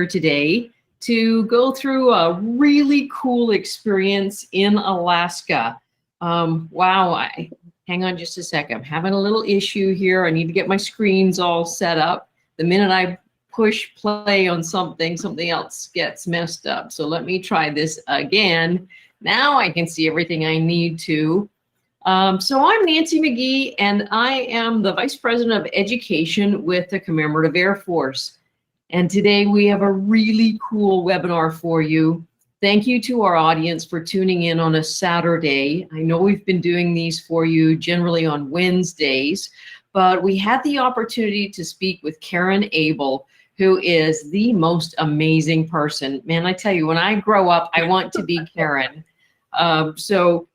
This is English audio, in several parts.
today to go through a really cool experience in Alaska. Wow, hang on just a second. I'm having a little issue here. I need to get my screens all set up. The minute I push play on something, something else gets messed up. So let me try this again. Now I can see everything I need to. So I'm Nancy McGee, and I am the Vice President of Education with the Commemorative Air Force. And today we have a really cool webinar for you. Thank you to our audience for tuning in on a Saturday. I know we've been doing these for you generally on Wednesdays, but we had the opportunity to speak with Karen Abel, who is the most amazing person. Man, I tell you, when I grow up, I want to be Karen. So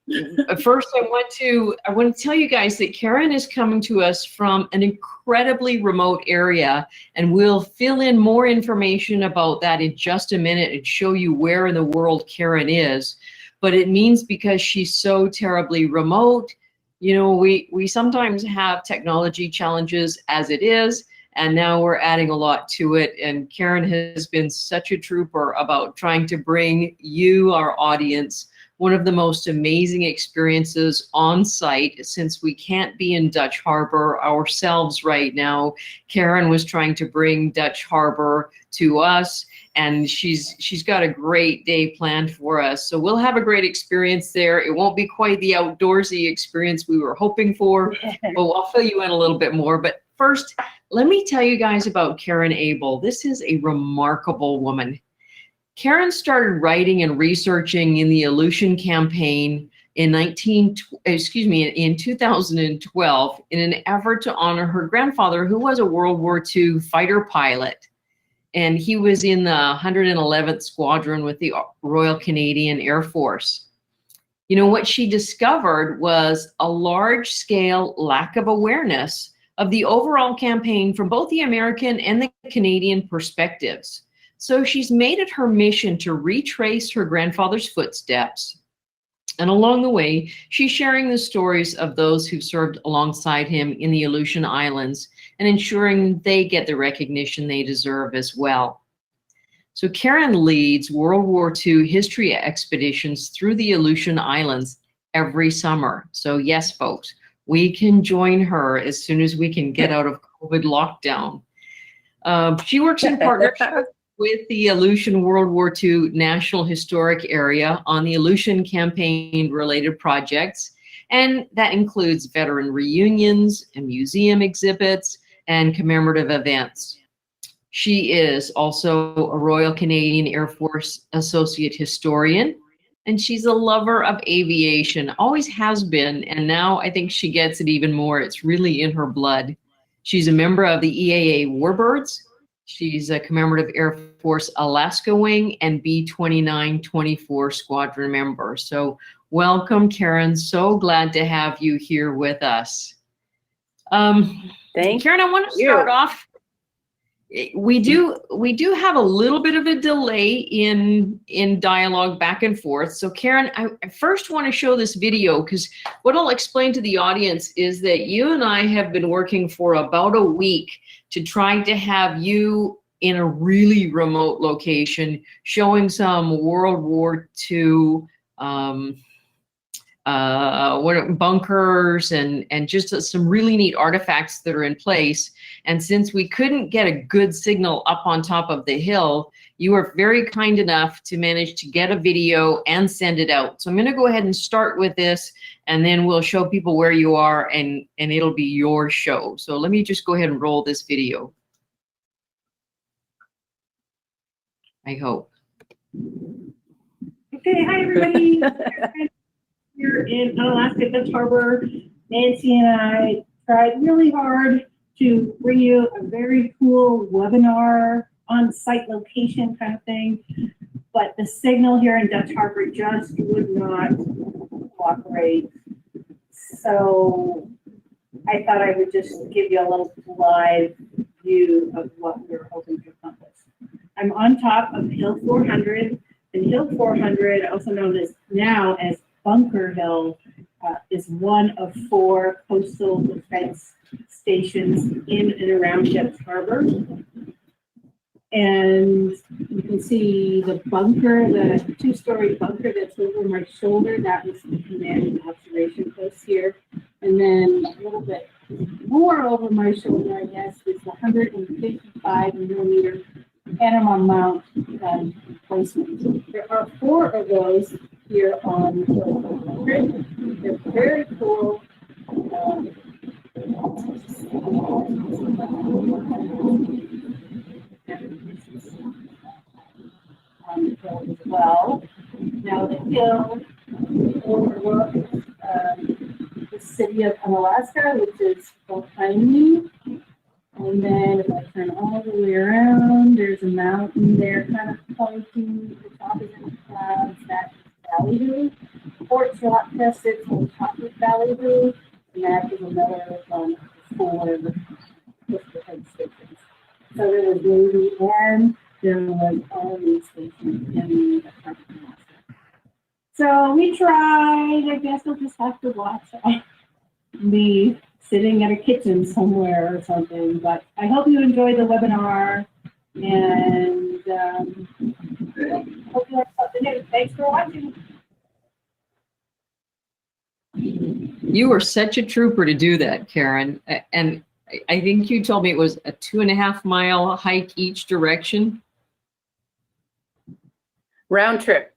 first I want to tell you guys that Karen is coming to us from an incredibly remote area, and we'll fill in more information about that in just a minute and show you where in the world Karen is. But it means because she's so terribly remote, you know, we sometimes have technology challenges as it is, and now we're adding a lot to it. And Karen has been such a trooper about trying to bring you, our audience, one of the most amazing experiences on site. Since we can't be in Dutch Harbor ourselves right now, Karen was trying to bring Dutch Harbor to us, and she's got a great day planned for us. So we'll have a great experience there. It won't be quite the outdoorsy experience we were hoping for, but I'll fill you in a little bit more. But first, let me tell you guys about Karen Abel. This is a remarkable woman. Karen started writing and researching in the Aleutian Campaign in 2012 in an effort to honor her grandfather, who was a World War II fighter pilot. And he was in the 111th Squadron with the Royal Canadian Air Force. You know, what she discovered was a large-scale lack of awareness of the overall campaign from both the American and the Canadian perspectives. So she's made it her mission to retrace her grandfather's footsteps. And along the way, she's sharing the stories of those who served alongside him in the Aleutian Islands and ensuring they get the recognition they deserve as well. So Karen leads World War II history expeditions through the Aleutian Islands every summer. So yes, folks, we can join her as soon as we can get out of COVID lockdown. She works in partnership with the Aleutian World War II National Historic Area on the Aleutian Campaign related projects, and that includes veteran reunions and museum exhibits and commemorative events. She is also a Royal Canadian Air Force Associate Historian, and she's a lover of aviation, always has been, and now I think she gets it even more. It's really in her blood. She's a member of the EAA Warbirds. She's a Commemorative Air Force Alaska Wing and B-2924 Squadron member. So welcome, Karen. So glad to have you here with us. Karen, I want to start off. We do have a little bit of a delay in dialogue back and forth. So Karen, I first want to show this video, because what I'll explain to the audience is that you and I have been working for about a week to try to have you in a really remote location showing some World War II bunkers and just some really neat artifacts that are in place. And since we couldn't get a good signal up on top of the hill, you were very kind enough to manage to get a video and send it out. So I'm going to go ahead and start with this, and then we'll show people where you are, and it'll be your show. So let me just go ahead and roll this video. I hope. Okay, hi everybody. Here in Alaska, Dutch Harbor, Nancy and I tried really hard to bring you a very cool webinar on-site location kind of thing, but the signal here in Dutch Harbor just would not cooperate. So I thought I would just give you a little live view of what we're hoping to accomplish. I'm on top of Hill 400, and Hill 400, also known as now as Bunker Hill, is one of 4 coastal defense stations in and around Dutch Harbor. And you can see the bunker, the 2-story bunker that's over my shoulder. That was the command and observation post here. And then a little bit more over my shoulder, I guess, is the 155mm Panama Mount placement. There are 4 of those here on the bunker. They're very cool. On the hill as well. Now the hill overlooks the city of Unalaska, which is behind me. And then if I turn all the way around, there's a mountain there kind of pointing. The top is in the clouds. That's Valley View. Fort Silatka sits on top of Valley View, and that is another 4 head stations. So there was Navy and there was Army stations in the country. So we tried. I guess we'll just have to watch me sitting at a kitchen somewhere or something. But I hope you enjoyed the webinar, and hope you learned something new. Thanks for watching. You were such a trooper to do that, Karen. And I think you told me it was a 2.5-mile hike each direction. Round trip.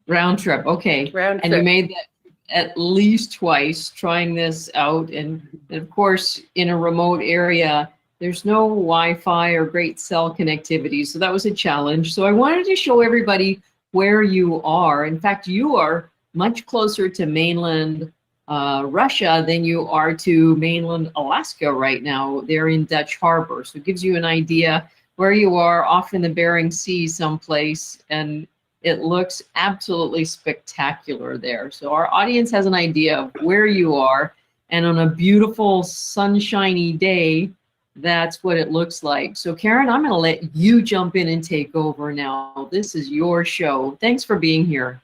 Round trip, okay. Round And trip. you made that at least twice, trying this out. And of course, in a remote area, there's no Wi-Fi or great cell connectivity. So that was a challenge. So I wanted to show everybody where you are. In fact, you are much closer to mainland Russia than you are to mainland Alaska right now. They're in Dutch Harbor. So it gives you an idea where you are, off in the Bering Sea someplace, and it looks absolutely spectacular there. So our audience has an idea of where you are, and on a beautiful sunshiny day, that's what it looks like. So Karen, I'm going to let you jump in and take over now. This is your show. Thanks for being here.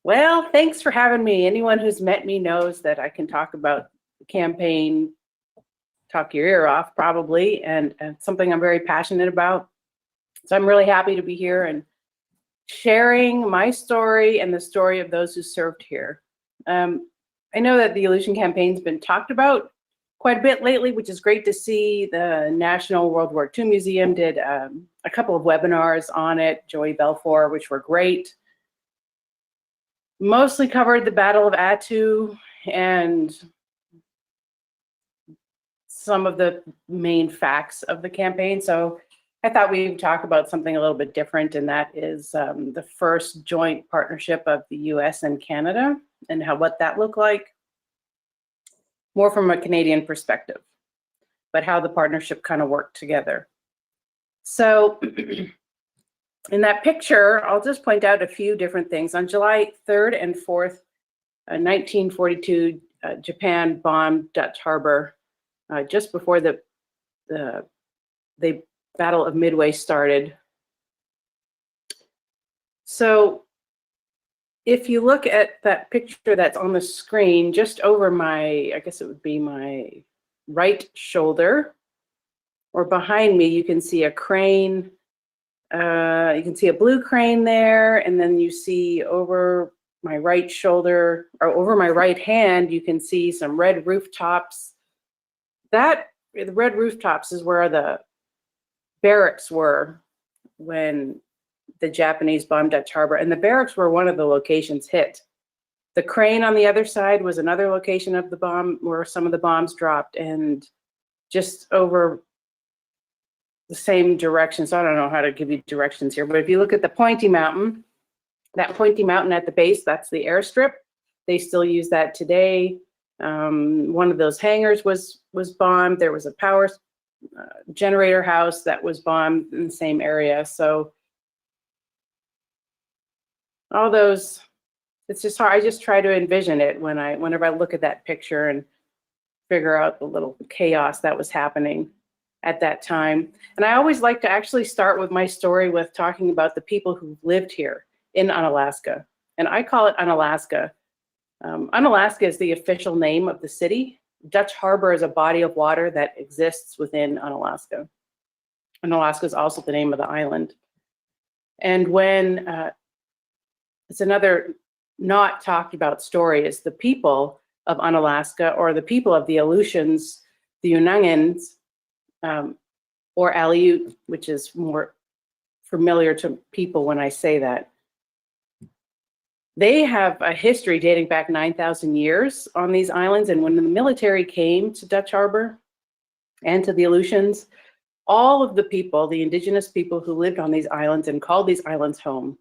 Well, thanks for having me. Anyone who's met me knows that I can talk about the campaign, talk your ear off probably, and something I'm very passionate about. So I'm really happy to be here and sharing my story and the story of those who served here. I know that the Aleutian Campaign's been talked about quite a bit lately, which is great to see. The National World War II Museum did a couple of webinars on it, Joey Belfour, which were great. Mostly covered the Battle of Attu and some of the main facts of the campaign. So I thought we'd talk about something a little bit different, and that is the first joint partnership of the US and Canada and what that looked like. More from a Canadian perspective, but how the partnership kind of worked together. So in that picture, I'll just point out a few different things. On July 3rd and 4th, 1942, Japan bombed Dutch Harbor just before the Battle of Midway started. So if you look at that picture that's on the screen, just over my, I guess it would be my right shoulder, or behind me, you can see a crane. You can see a blue crane there, and then you see over my right shoulder, or over my right hand, you can see some red rooftops. The red rooftops is where the barracks were when the Japanese bombed Dutch Harbor, and the barracks were one of the locations hit. The crane on the other side was another location of the bomb where some of the bombs dropped, and just over the same direction. So I don't know how to give you directions here, but if you look at the pointy mountain, that pointy mountain at the base, that's the airstrip. They still use that today. One of those hangars was bombed. There was a power generator house that was bombed in the same area. So all those, it's just hard. I just try to envision it whenever I look at that picture and figure out the little chaos that was happening at that time. And I always like to actually start with my story with talking about the people who lived here in Unalaska. And I call it Unalaska. Unalaska is the official name of the city. Dutch Harbor is a body of water that exists within Unalaska. Unalaska is also the name of the island. And when, it's another not talked about story, is the people of Unalaska, or the people of the Aleutians, the Unangans, or Aleut, which is more familiar to people when I say that. They have a history dating back 9,000 years on these islands. And when the military came to Dutch Harbor and to the Aleutians, all of the people, the indigenous people who lived on these islands and called these islands home,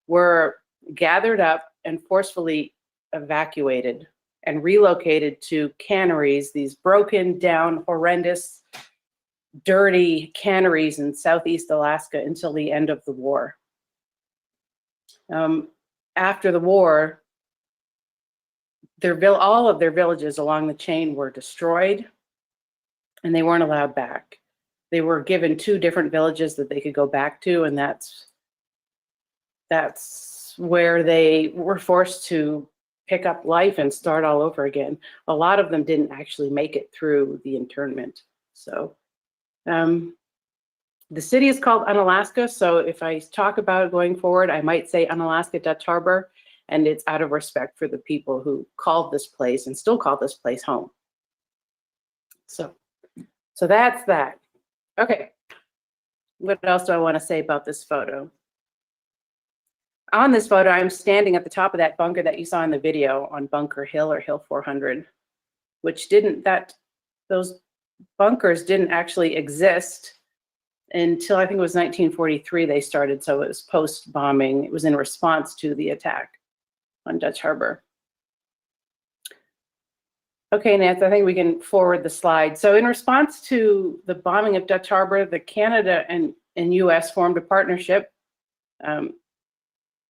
were gathered up and forcefully evacuated and relocated to canneries, these broken down, horrendous, dirty canneries in Southeast Alaska until the end of the war. After the war, all of their villages along the chain were destroyed, and they weren't allowed back. They were given 2 different villages that they could go back to, and that's where they were forced to pick up life and start all over again. A lot of them didn't actually make it through the internment. So the city is called Unalaska, so if I talk about it going forward, I might say Unalaska Dutch Harbor, and it's out of respect for the people who called this place and still call this place home. So that's that. Okay, what else do I want to say about this photo? On this photo, I'm standing at the top of that bunker that you saw in the video on Bunker Hill, or Hill 400, which those bunkers didn't actually exist until I think it was 1943 they started, so it was post-bombing. It was in response to the attack on Dutch Harbor. Okay, Nance, I think we can forward the slide. So in response to the bombing of Dutch Harbor, the Canada and US formed a partnership.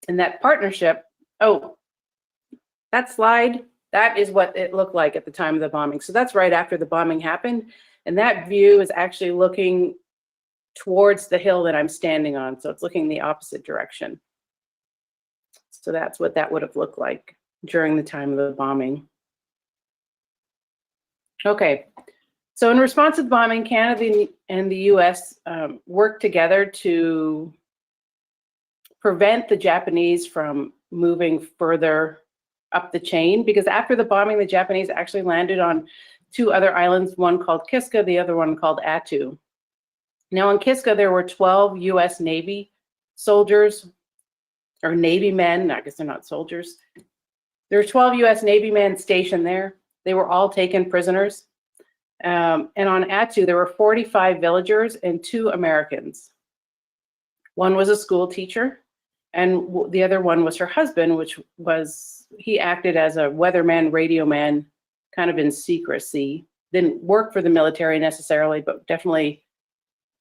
And that partnership, that slide, that is what it looked like at the time of the bombing. So that's right after the bombing happened. And that view is actually looking towards the hill that I'm standing on. So it's looking the opposite direction. So that's what that would have looked like during the time of the bombing. Okay, so in response to the bombing, Canada and the US worked together to prevent the Japanese from moving further up the chain, because after the bombing, the Japanese actually landed on 2 other islands, one called Kiska, the other one called Attu. Now in Kiska, there were 12 US Navy soldiers, or Navy men, I guess they're not soldiers. There were 12 US Navy men stationed there. They were all taken prisoners. And on Attu, there were 45 villagers and 2 Americans. One was a school teacher, and the other one was her husband, he acted as a weatherman, radio man, kind of in secrecy. Didn't work for the military necessarily, but definitely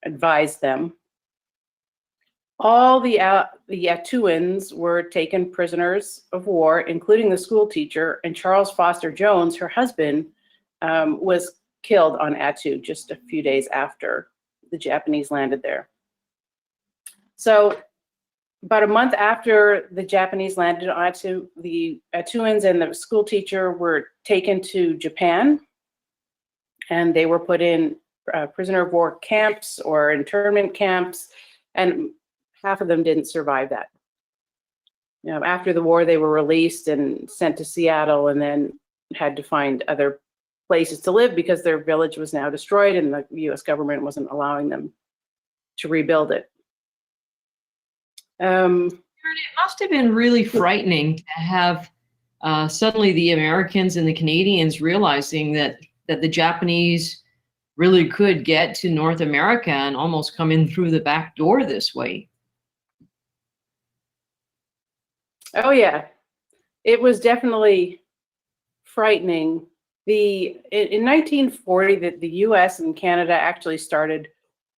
advised them. All the Attuans were taken prisoners of war, including the school teacher, and Charles Foster Jones, her husband, was killed on Attu just a few days after the Japanese landed there. So about a month after the Japanese landed on Attu, the Attuans and the school teacher were taken to Japan, and they were put in prisoner of war camps or internment camps, and half of them didn't survive that. After the war, they were released and sent to Seattle, and then had to find other places to live because their village was now destroyed and the US government wasn't allowing them to rebuild it. It must have been really frightening to have suddenly the Americans and the Canadians realizing that the Japanese really could get to North America and almost come in through the back door this way. Oh yeah, it was definitely frightening. In 1940, the US and Canada actually started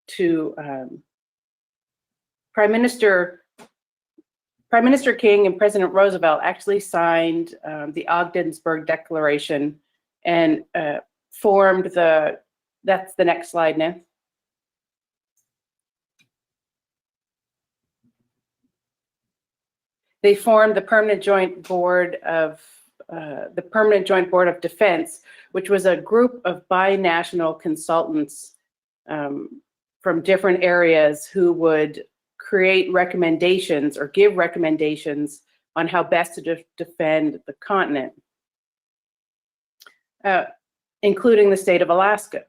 to, Prime Minister King and President Roosevelt actually signed the Ogdensburg Declaration and formed that's the next slide now. They formed the Permanent Joint Board of Defense, which was a group of binational consultants from different areas who would create recommendations or give recommendations on how best to defend the continent, including the state of Alaska.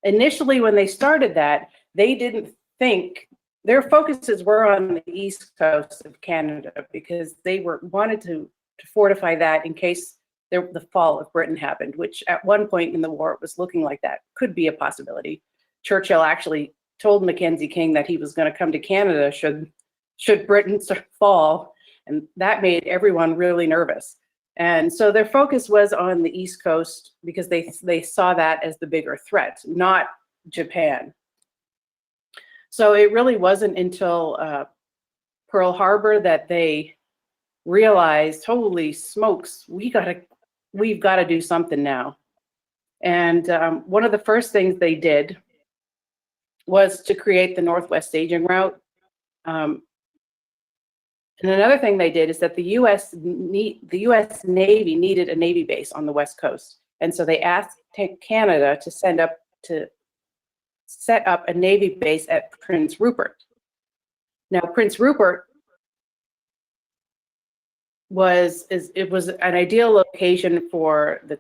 Initially, when they started that, they didn't think, their focuses were on the east coast of Canada because they wanted to fortify that in case the fall of Britain happened, which at one point in the war, it was looking like that could be a possibility. Churchill actually told Mackenzie King that he was going to come to Canada should Britain fall, and that made everyone really nervous. And so their focus was on the East Coast because they saw that as the bigger threat, not Japan. So it really wasn't until Pearl Harbor that they realized, holy smokes, we've got to do something now. And one of the first things they did was to create the Northwest Staging Route. And another thing they did is that the U.S. Navy needed a Navy base on the West Coast. And so they asked Canada to set up a Navy base at Prince Rupert. Now, Prince Rupert was an ideal location for the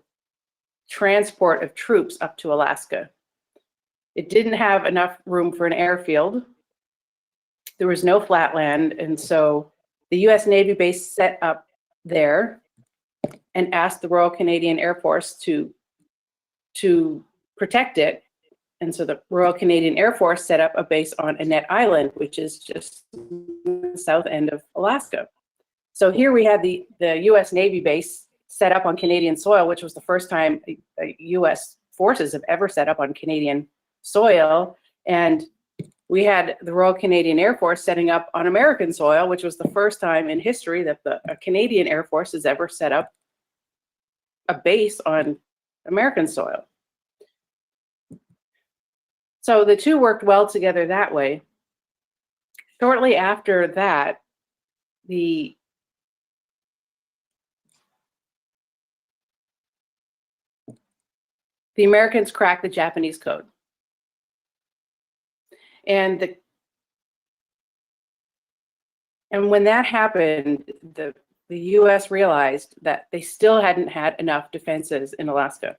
transport of troops up to Alaska. It didn't have enough room for an airfield. There was no flatland, and so the U.S. Navy base set up there and asked the Royal Canadian Air Force to protect it. And so the Royal Canadian Air Force set up a base on Annette Island, which is just the south end of Alaska. So here we had the U.S. Navy base set up on Canadian soil, which was the first time U.S. forces have ever set up on Canadian soil. And we had the Royal Canadian Air Force setting up on American soil, which was the first time in history that a Canadian Air Force has ever set up a base on American soil. So the two worked well together that way. Shortly after that, the Americans cracked the Japanese code. And when that happened, the U.S. realized that they still hadn't had enough defenses in Alaska.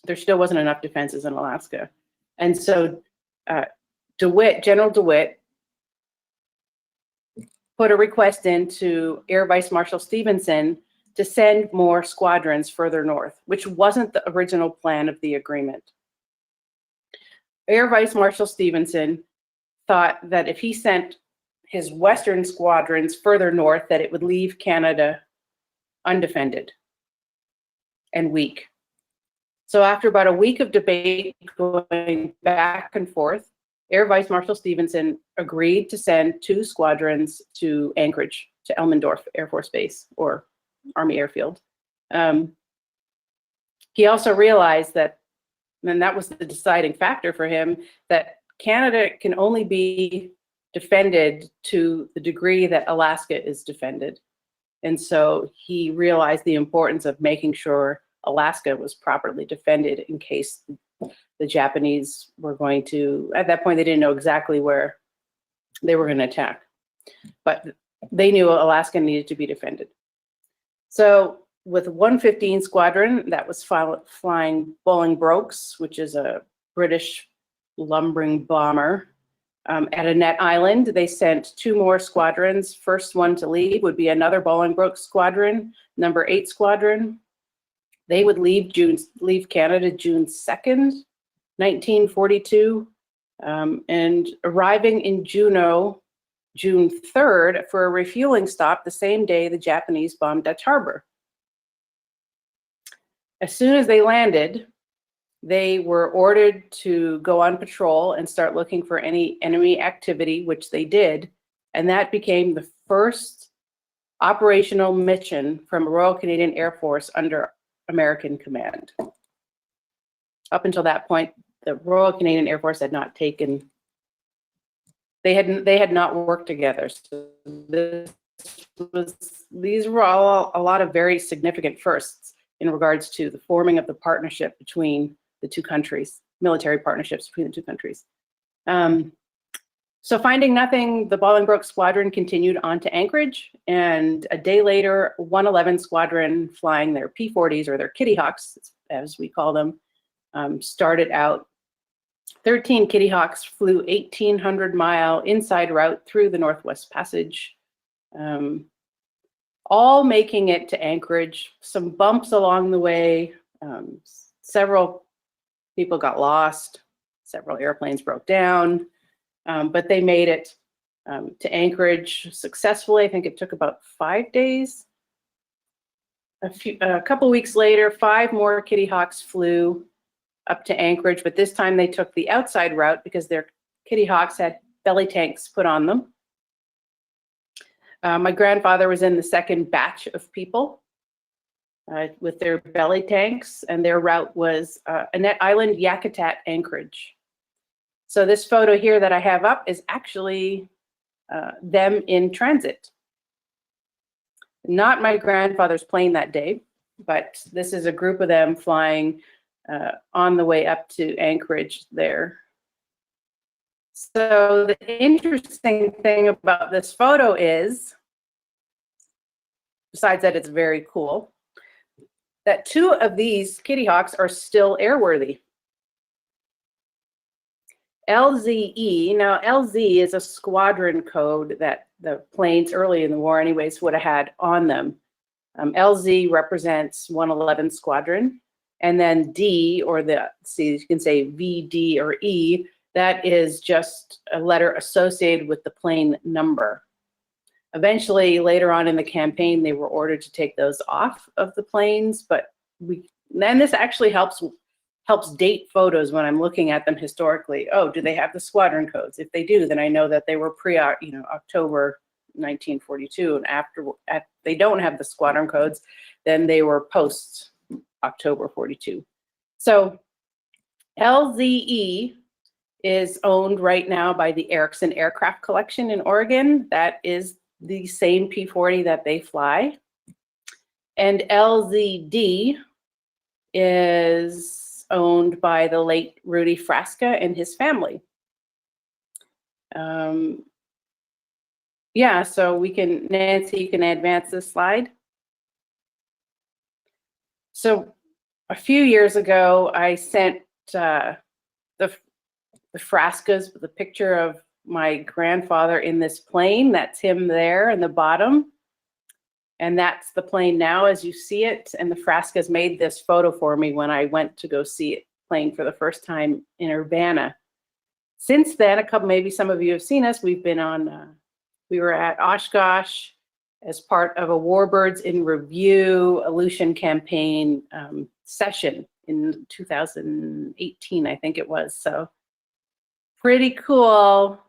There still wasn't enough defenses in Alaska. And so General DeWitt put a request in to Air Vice Marshal Stevenson to send more squadrons further north, which wasn't the original plan of the agreement. Air Vice Marshal Stevenson thought that if he sent his western squadrons further north, that it would leave Canada undefended and weak. So after about a week of debate going back and forth, Air Vice Marshal Stevenson agreed to send 2 squadrons to Anchorage, to Elmendorf Air Force Base, or Army Airfield. He also realized that, and that was the deciding factor for him, that Canada can only be defended to the degree that Alaska is defended. And so he realized the importance of making sure Alaska was properly defended in case the Japanese were going to, at that point, they didn't know exactly where they were going to attack, but they knew Alaska needed to be defended. So with 115 Squadron, that was flying Bolingbroke's, which is a British lumbering bomber. At Annette Island, they sent 2 more squadrons. First one to leave would be another Bolingbroke squadron, number 8 Squadron. They would leave Canada June 2nd, 1942, and arriving in Juneau, June 3rd, for a refueling stop the same day the Japanese bombed Dutch Harbor. As soon as they landed, they were ordered to go on patrol and start looking for any enemy activity, which they did, and that became the first operational mission from Royal Canadian Air Force under American command. Up until that point, the Royal Canadian Air Force had not taken, they had not worked together. So these were all a lot of very significant firsts in regards to the forming of the partnership between the 2 countries, military partnerships between the 2 countries. So finding nothing, the Bolingbroke Squadron continued on to Anchorage, and a day later, 111 Squadron, flying their P-40s, or their Kitty Hawks, as we call them, started out. 13 Kitty Hawks flew 1,800-mile inside route through the Northwest Passage, all making it to Anchorage. Some bumps along the way. Several people got lost. Several airplanes broke down. But they made it to Anchorage successfully. I think it took about 5 days. A couple weeks later, 5 more Kitty Hawks flew up to Anchorage, but this time they took the outside route because their Kitty Hawks had belly tanks put on them. My grandfather was in the second batch of people with their belly tanks, and their route was Annette Island, Yakutat, Anchorage. So this photo here that I have up is actually them in transit. Not my grandfather's plane that day, but this is a group of them flying on the way up to Anchorage there. So the interesting thing about this photo is, besides that it's very cool, that 2 of these Kitty Hawks are still airworthy. LZE, now LZ is a squadron code that the planes early in the war anyways would have had on them. LZ represents 111 Squadron, and then D, or you can say V, D, or E, that is just a letter associated with the plane number. Eventually, later on in the campaign, they were ordered to take those off of the planes, but then this actually helps date photos when I'm looking at them historically. Oh, do they have the squadron codes? If they do, then I know that they were October 1942, and after they don't have the squadron codes, then they were post October 42. So LZE is owned right now by the Erickson Aircraft Collection in Oregon. That is the same P-40 that they fly. And LZD is owned by the late Rudy Frasca and his family. Yeah, so we can, Nancy, you can advance this slide. So a few years ago, I sent the Frascas with a picture of my grandfather in this plane. That's him there in the bottom. And that's the plane now as you see it. And the Frascas made this photo for me when I went to go see it playing for the first time in Urbana. Since then, maybe some of you have seen us, we've been on, we were at Oshkosh as part of a Warbirds in Review Aleutian Campaign session in 2018, I think it was. So pretty cool.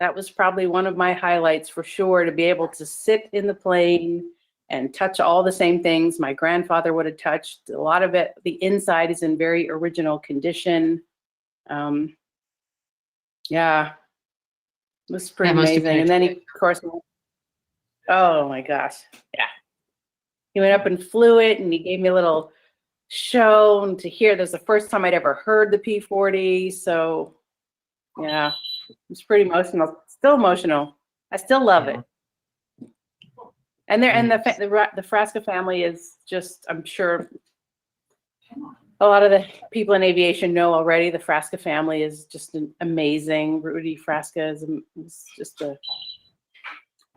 That was probably one of my highlights for sure, to be able to sit in the plane and touch all the same things my grandfather would have touched. A lot of it, the inside is in very original condition. Yeah, it was pretty amazing. And then he, of course, oh my gosh, yeah. He went up and flew it, and he gave me a little show and to hear. This was the first time I'd ever heard the P-40, so yeah, it was pretty emotional. Still emotional. I still love it. And the Frasca family is just, I'm sure a lot of the people in aviation know already, the Frasca family is just amazing. Rudy Frasca is just a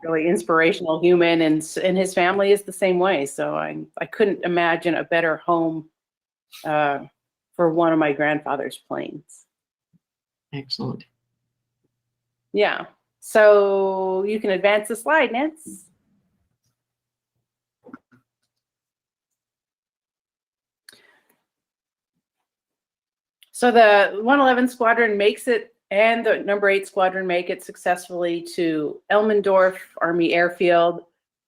really inspirational human, and his family is the same way. So I couldn't imagine a better home for one of my grandfather's planes. Excellent. Yeah. So you can advance the slide, Nance. So the 111 Squadron makes it, and the number 8 Squadron make it successfully to Elmendorf Army Airfield.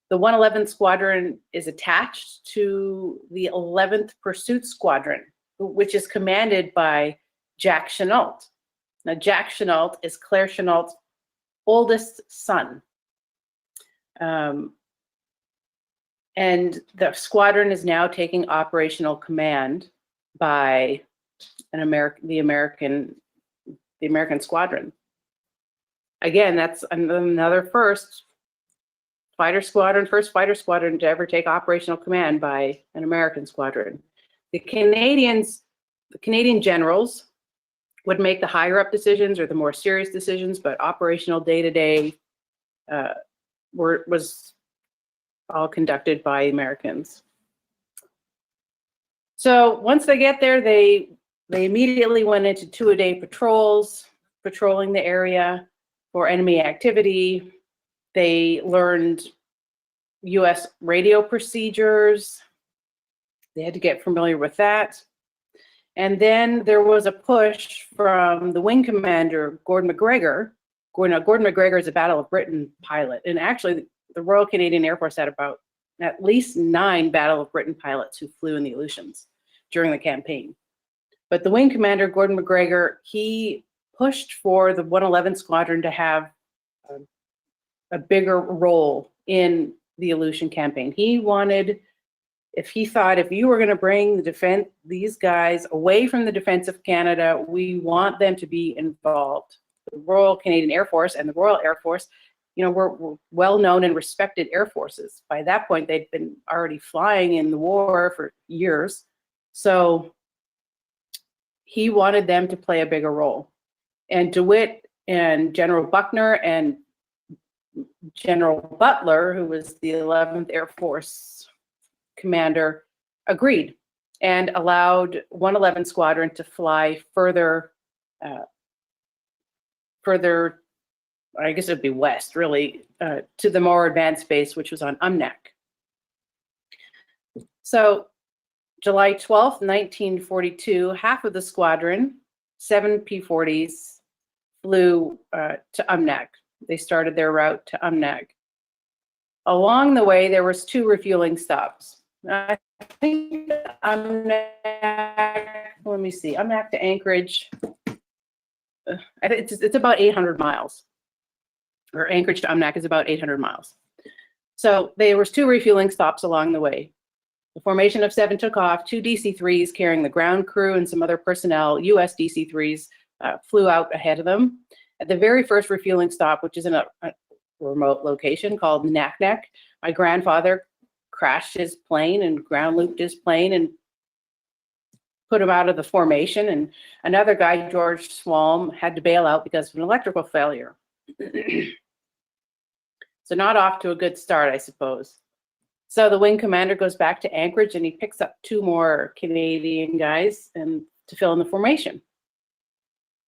The 111 Squadron is attached to the 11th Pursuit Squadron, which is commanded by Jack Chenault. Now, Jack Chenault is Claire Chenault's oldest son. And the squadron is now taking operational command by the American the American squadron. Again, that's another first fighter squadron, first fighter squadron to ever take operational command by an American squadron. The Canadian generals would make the higher up decisions or the more serious decisions, but operational day-to-day was all conducted by Americans. So once they get there, they immediately went into 2-a-day patrols, patrolling the area for enemy activity. They learned US radio procedures. They had to get familiar with that. And then there was a push from the wing commander, Gordon MacGregor. Gordon MacGregor is a Battle of Britain pilot. And actually, the Royal Canadian Air Force had about at least 9 Battle of Britain pilots who flew in the Aleutians during the campaign. But the wing commander, Gordon MacGregor, he pushed for the 111 Squadron to have a bigger role in the Aleutian campaign. He wanted, if you were going to bring these guys away from the defense of Canada, we want them to be involved. The Royal Canadian Air Force and the Royal Air Force, were well-known and respected air forces. By that point, they'd been already flying in the war for years. So he wanted them to play a bigger role. And DeWitt and General Buckner and General Butler, who was the 11th Air Force commander, agreed and allowed 111 Squadron to fly further, I guess it would be west, really, to the more advanced base, which was on Umnak. So July 12th, 1942, half of the squadron, 7 P-40s, flew to Umnak. They started their route to Umnak. Along the way, there was 2 refueling stops. I think Umnak, let me see, Umnak to Anchorage, it's about 800 miles. Or Anchorage to Umnak is about 800 miles. So there was 2 refueling stops along the way. The formation of 7 took off. 2 DC-3s carrying the ground crew and some other personnel, US DC-3s, flew out ahead of them. At the very first refueling stop, which is in a remote location called Naknek, my grandfather crashed his plane and ground looped his plane and put him out of the formation. And another guy, George Swalm, had to bail out because of an electrical failure. So not off to a good start, I suppose. So the wing commander goes back to Anchorage and he picks up 2 more Canadian guys and to fill in the formation.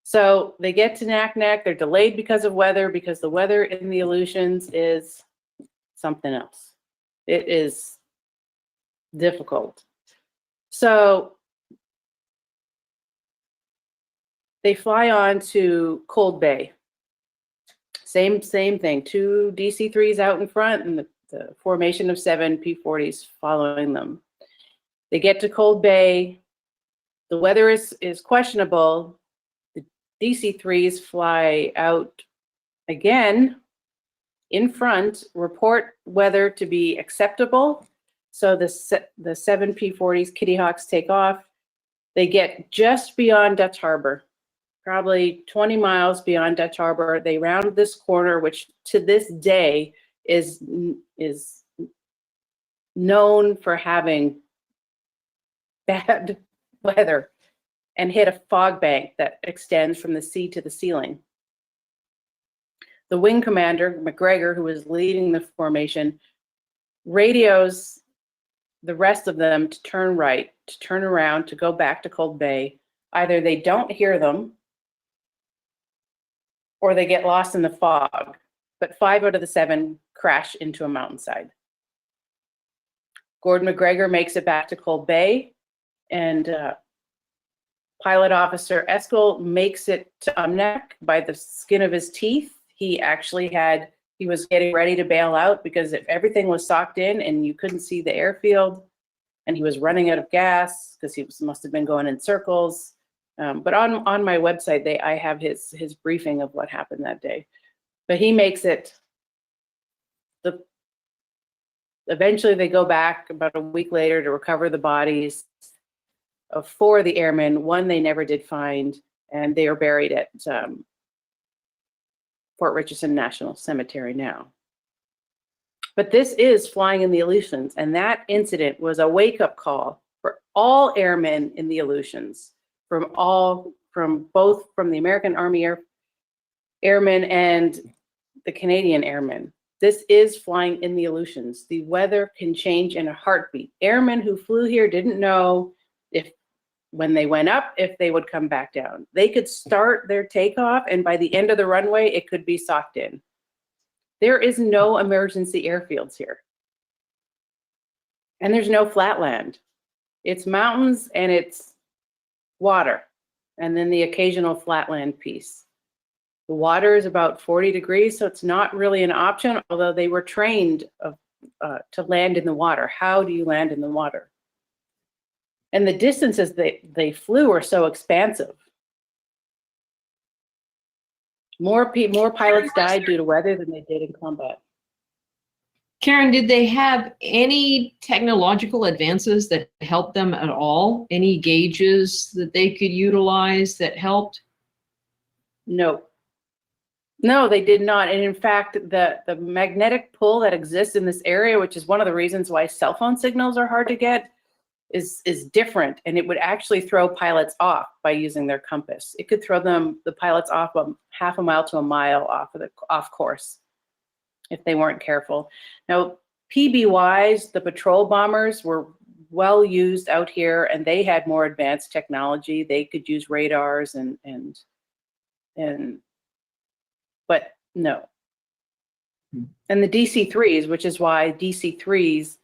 So they get to Naknek. They're delayed because of weather, because the weather in the Aleutians is something else. It is difficult. So they fly on to Cold Bay. Same thing, 2 DC-3s out in front and the formation of 7 P-40s following them. They get to Cold Bay. The weather is questionable. The DC-3s fly out again in front, report weather to be acceptable. So the 7 P-40s, Kitty Hawks, take off. They get just beyond Dutch Harbor. Probably 20 miles beyond Dutch Harbor. They round this corner, which to this day is known for having bad weather, and hit a fog bank that extends from the sea to the ceiling. The wing commander, MacGregor, who was leading the formation, radios the rest of them to turn right, to turn around, to go back to Cold Bay. Either they don't hear them or they get lost in the fog, but 5 out of the 7 crash into a mountainside. Gordon MacGregor makes it back to Cold Bay, and pilot officer Eskell makes it to Umnak by the skin of his teeth. He was getting ready to bail out because everything was socked in and you couldn't see the airfield, and he was running out of gas because he must have been going in circles. But on my website, I have his briefing of what happened that day. But he makes it. Eventually, they go back about a week later to recover the bodies of 4 of the airmen. 1 they never did find, and they are buried at Fort Richardson National Cemetery now. But this is flying in the Aleutians, and that incident was a wake-up call for all airmen in the Aleutians, from both the American Army Airmen and the Canadian Airmen. This is flying in the Aleutians. The weather can change in a heartbeat. Airmen who flew here didn't know if, when they went up, if they would come back down. They could start their takeoff, and by the end of the runway, it could be socked in. There is no emergency airfields here. And there's no flatland. It's mountains and it's water, and then the occasional flatland piece. The water is about 40 degrees, so it's not really an option, although they were trained to land in the water. How do you land in the water? And the distances they flew are so expansive. More pilots died due to weather than they did in combat. Karen, did they have any technological advances that helped them at all? Any gauges that they could utilize that helped? No. No, they did not. And in fact, the magnetic pull that exists in this area, which is one of the reasons why cell phone signals are hard to get, is different. And it would actually throw pilots off by using their compass. It could throw the pilots off half a mile to a mile off course if they weren't careful. Now, PBYs, the patrol bombers, were well used out here, and they had more advanced technology. They could use radars but no. And the DC-3s, which is why DC-3s,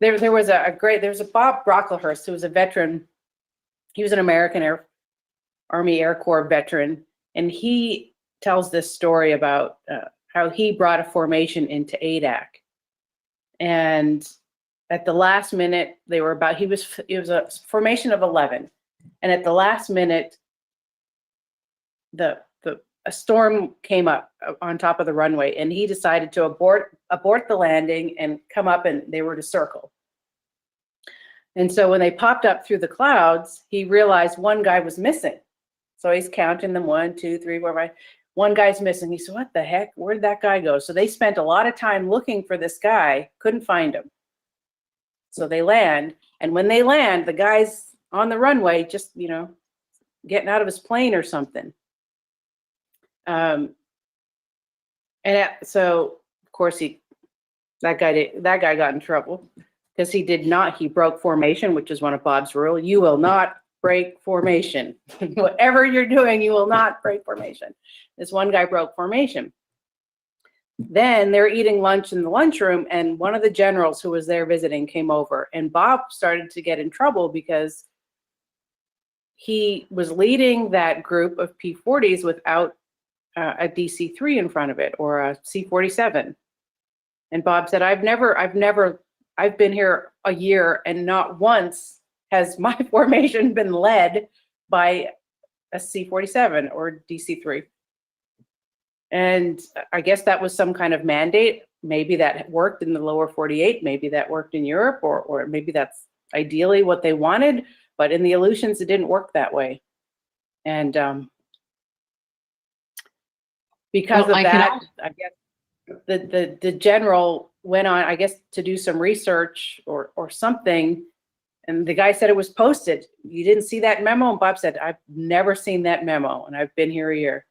there was a Bob Brocklehurst, who was a veteran. He was an American Army Air Corps veteran, and he tells this story about how he brought a formation into ADAC. And at the last minute, it was a formation of 11. And at the last minute, a storm came up on top of the runway, and he decided to abort the landing and come up, and they were to circle. And so when they popped up through the clouds, he realized one guy was missing. So he's counting them, 1, 2, 3, 4, 5. One guy's missing. He said, what the heck? Where did that guy go? So they spent a lot of time looking for this guy, couldn't find him. So they land, and when they land, the guy's on the runway just, getting out of his plane or something. So of course that guy got in trouble because he broke formation, which is one of Bob's rules. You will not break formation. Whatever you're doing, you will not break formation. This one guy broke formation. Then they're eating lunch in the lunchroom, and one of the generals who was there visiting came over, and Bob started to get in trouble because he was leading that group of P-40s without a DC-3 in front of it, or a C-47. And Bob said, I've been here a year, and not once has my formation been led by a C-47 or DC-3. And I guess that was some kind of mandate. Maybe that worked in the lower 48, maybe that worked in Europe, or maybe that's ideally what they wanted, but in the Aleutians, it didn't work that way. And because of that, I guess the general went on, I guess, to do some research or something, and the guy said it was posted. You didn't see that memo? And Bob said, I've never seen that memo, and I've been here a year.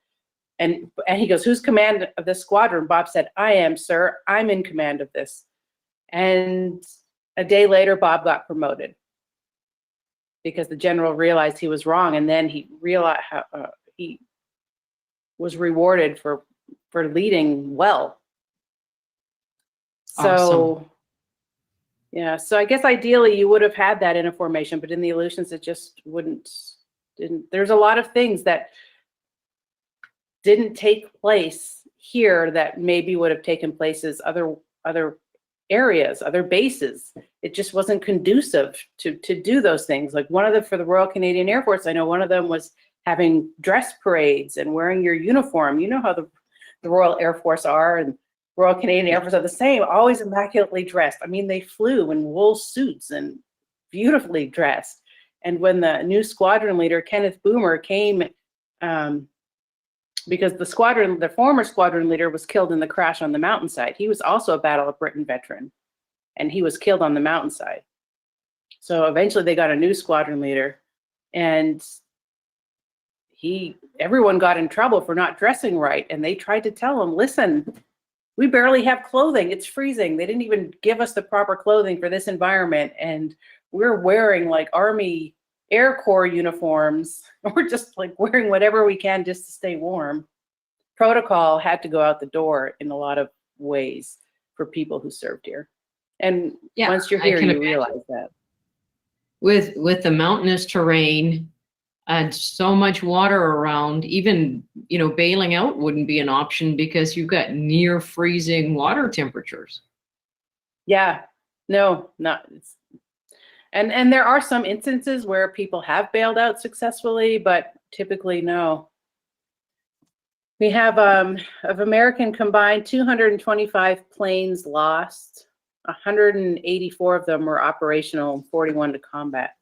And he goes, who's command of this squadron? Bob said, I am, sir. I'm in command of this. And a day later, Bob got promoted because the general realized he was wrong, and then he realized he was rewarded for leading well. So, awesome. Yeah, so I guess ideally you would have had that in a formation, but in the Aleutians it just didn't. There's a lot of things that didn't take place here that maybe would have taken place as other areas, other bases. It just wasn't conducive to do those things. Like for the Royal Canadian Air Force, I know one of them was having dress parades and wearing your uniform. You know how the Royal Air Force are, and Royal Canadian Air Force are the same, always immaculately dressed. I mean, they flew in wool suits and beautifully dressed. And when the new squadron leader, Kenneth Boomer, came, because the former squadron leader was killed in the crash on the mountainside. He was also a Battle of Britain veteran, and he was killed on the mountainside. So eventually they got a new squadron leader, and everyone got in trouble for not dressing right. And they tried to tell him, listen, we barely have clothing. It's freezing. They didn't even give us the proper clothing for this environment. And we're wearing like Army Air Corps uniforms. We're just like wearing whatever we can just to stay warm. Protocol had to go out the door in a lot of ways for people who served here. And Yeah, once you're I here, can you imagine. realize that. With the mountainous terrain and so much water around, even, you know, bailing out wouldn't be an option because you've got near freezing water temperatures. Yeah, no, not. And there are some instances where people have bailed out successfully, but typically no. We have of American combined 225 planes lost. 184 of them were operational and 41 to combat.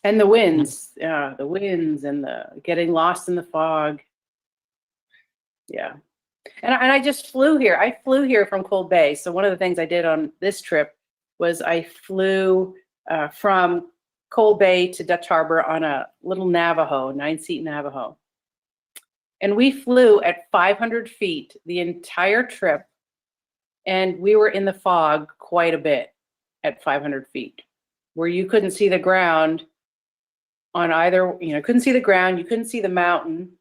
And the winds and the getting lost in the fog. Yeah. And I just flew here. I flew here from Cold Bay. So one of the things I did on this trip was I flew from Cold Bay to Dutch Harbor on a little Navajo, 9-seat Navajo. And we flew at 500 feet the entire trip. And we were in the fog quite a bit at 500 feet, where you couldn't see the ground on either, couldn't see the ground, you couldn't see the mountain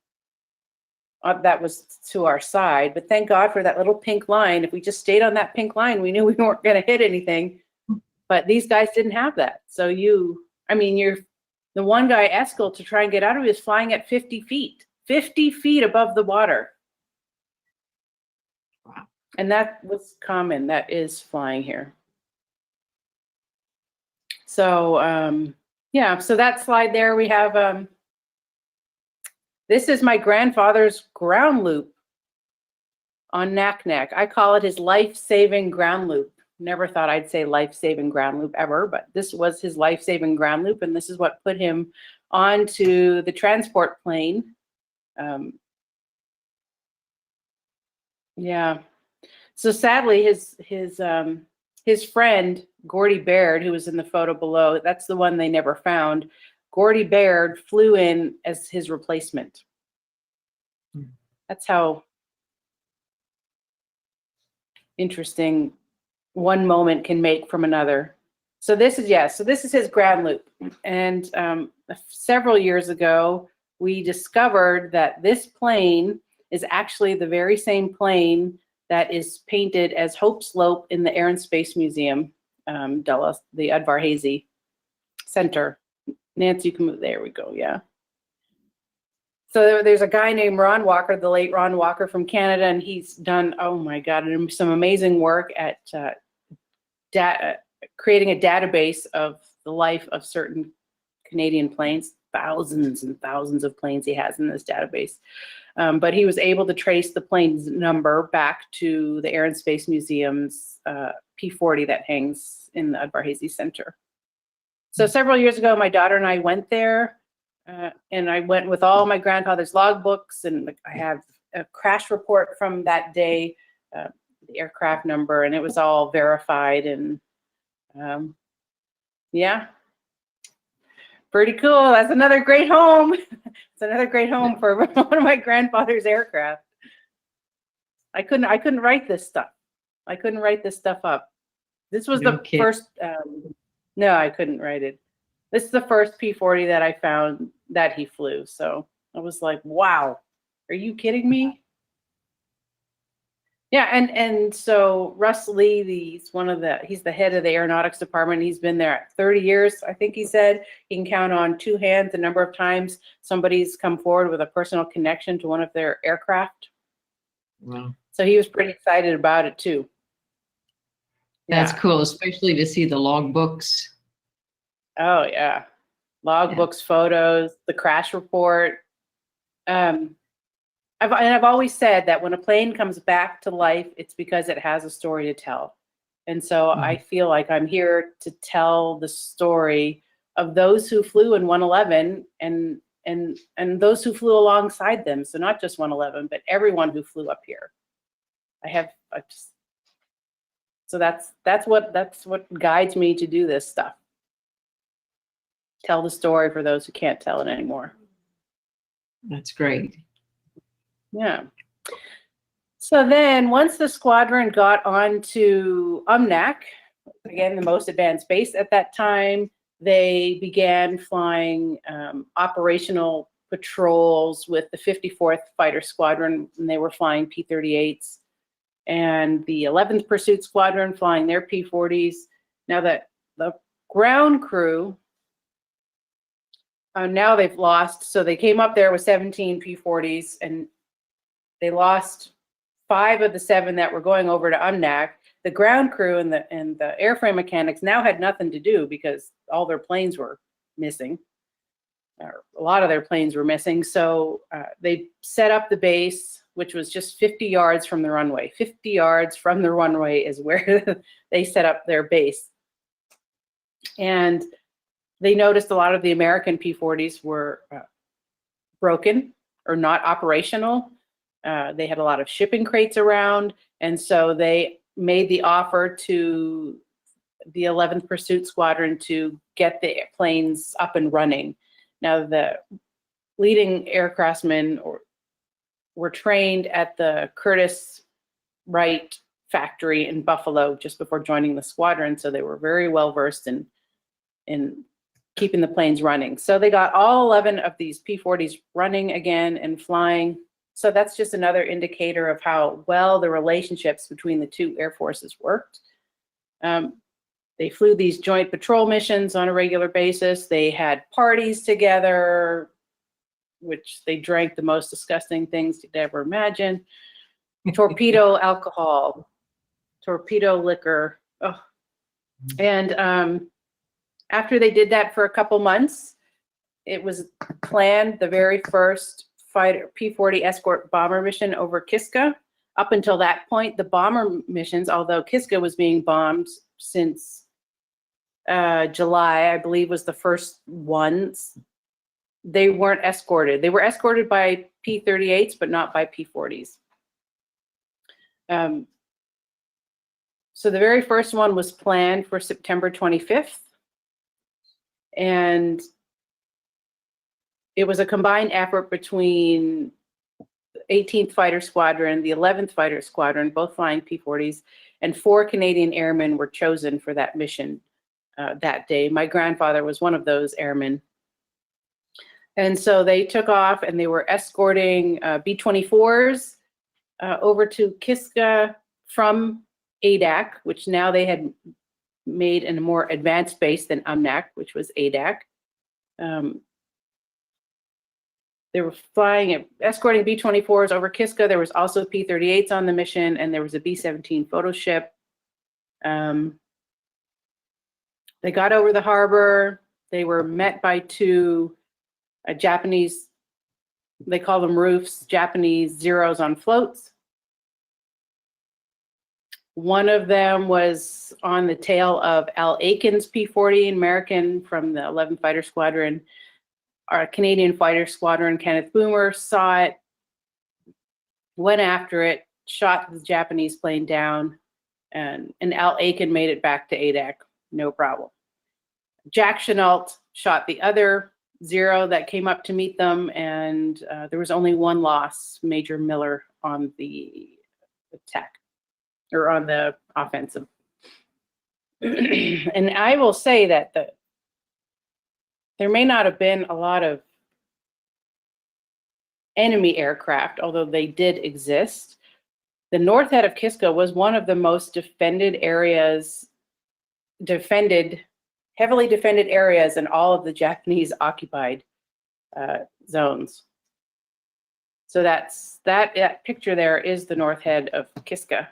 that was to our side. But thank God for that little pink line. If we just stayed on that pink line, we knew we weren't going to hit anything. But these guys didn't have that. So the one guy, Eskil, to try and get out of it is flying at 50 feet above the water. Wow. And that was common. That is flying here. So, yeah, so that slide there, we have, this is my grandfather's ground loop on Naknek. I call it his life-saving ground loop. Never thought I'd say life-saving ground loop ever, but this was his life-saving ground loop, and this is what put him onto the transport plane. Yeah. So sadly, his friend, Gordy Baird, who was in the photo below, that's the one they never found. Gordy Baird flew in as his replacement. That's how interesting one moment can make from another. So this is his ground loop. And several years ago, we discovered that this plane is actually the very same plane that is painted as Hope Slope in the Air and Space Museum, the Udvar-Hazy Center. Nancy, you can move. There we go. Yeah. So there's a guy named Ron Walker, the late Ron Walker from Canada, and he's done, oh my God, some amazing work at creating a database of the life of certain Canadian planes. Thousands and thousands of planes he has in this database. But he was able to trace the plane's number back to the Air and Space Museum's P-40 that hangs in the Udvar-Hazy Center. So several years ago, my daughter and I went there, and I went with all my grandfather's logbooks, and I have a crash report from that day, the aircraft number, and it was all verified, and yeah. Pretty cool. That's another great home. It's another great home for one of my grandfather's aircraft. I couldn't write this stuff. I couldn't write this stuff up. This was the first. No, I couldn't write it. This is the first P-40 that I found that he flew. So I was like, wow, are you kidding me? Yeah, and so Russ Lee, he's the head of the aeronautics department. He's been there 30 years, I think he said. He can count on two hands the number of times somebody's come forward with a personal connection to one of their aircraft. Wow. So he was pretty excited about it too. That's cool, especially to see the logbooks. Oh yeah, logbooks, photos, the crash report. I've always said that when a plane comes back to life, it's because it has a story to tell. And so I feel like I'm here to tell the story of those who flew in 111 and those who flew alongside them. So not just 111, but everyone who flew up here. So that's what guides me to do this stuff. Tell the story for those who can't tell it anymore. That's great. Yeah. So then once the squadron got onto UMNAC, again, the most advanced base at that time, they began flying operational patrols with the 54th Fighter Squadron, and they were flying P-38s, and the 11th Pursuit Squadron flying their P-40s. Now that the ground crew, now they've lost, so they came up there with 17 P-40s, and they lost 5 of the 7 that were going over to UMNAC. The ground crew and the airframe mechanics now had nothing to do because all their planes were missing. Or a lot of their planes were missing. So they set up the base, which was just 50 yards from the runway. 50 yards from the runway is where they set up their base. And they noticed a lot of the American P-40s were broken or not operational. They had a lot of shipping crates around. And so they made the offer to the 11th Pursuit Squadron to get the planes up and running. Now, the leading aircraftsmen were trained at the Curtiss Wright factory in Buffalo just before joining the squadron, so they were very well versed in keeping the planes running. So they got all 11 of these P-40s running again and flying. So that's just another indicator of how well the relationships between the two air forces worked. They flew these joint patrol missions on a regular basis. They had parties together, which they drank the most disgusting things you'd ever imagine. Torpedo alcohol, torpedo liquor. Oh. And after they did that for a couple months, it was planned the very first fighter P-40 escort bomber mission over Kiska. Up until that point, the bomber missions, although Kiska was being bombed since July, I believe, was the first ones, they weren't escorted. They were escorted by P-38s, but not by P-40s. So the very first one was planned for September 25th. And it was a combined effort between the 18th Fighter Squadron, the 11th Fighter Squadron, both flying P-40s, and 4 Canadian airmen were chosen for that mission that day. My grandfather was one of those airmen. And so they took off and they were escorting B-24s over to Kiska from ADAC, which now they had made in a more advanced base than UMNAC, which was ADAC. They were flying, escorting B-24s over Kiska. There was also P-38s on the mission, and there was a B-17 photo ship. They got over the harbor. They were met by 2 Japanese, they call them roofs, Japanese Zeros on floats. One of them was on the tail of Al Aiken's P-40, an American from the 11th Fighter Squadron. Our Canadian Fighter Squadron, Kenneth Boomer, saw it, went after it, shot the Japanese plane down, and Al Aiken made it back to ADAC, no problem. Jack Chenault shot the other Zero that came up to meet them, and there was only one loss, Major Miller, on the attack, or on the offensive. And I will say that there may not have been a lot of enemy aircraft, although they did exist. The north head of Kiska was one of the most defended areas, heavily defended areas in all of the Japanese occupied zones. So that picture there is the north head of Kiska.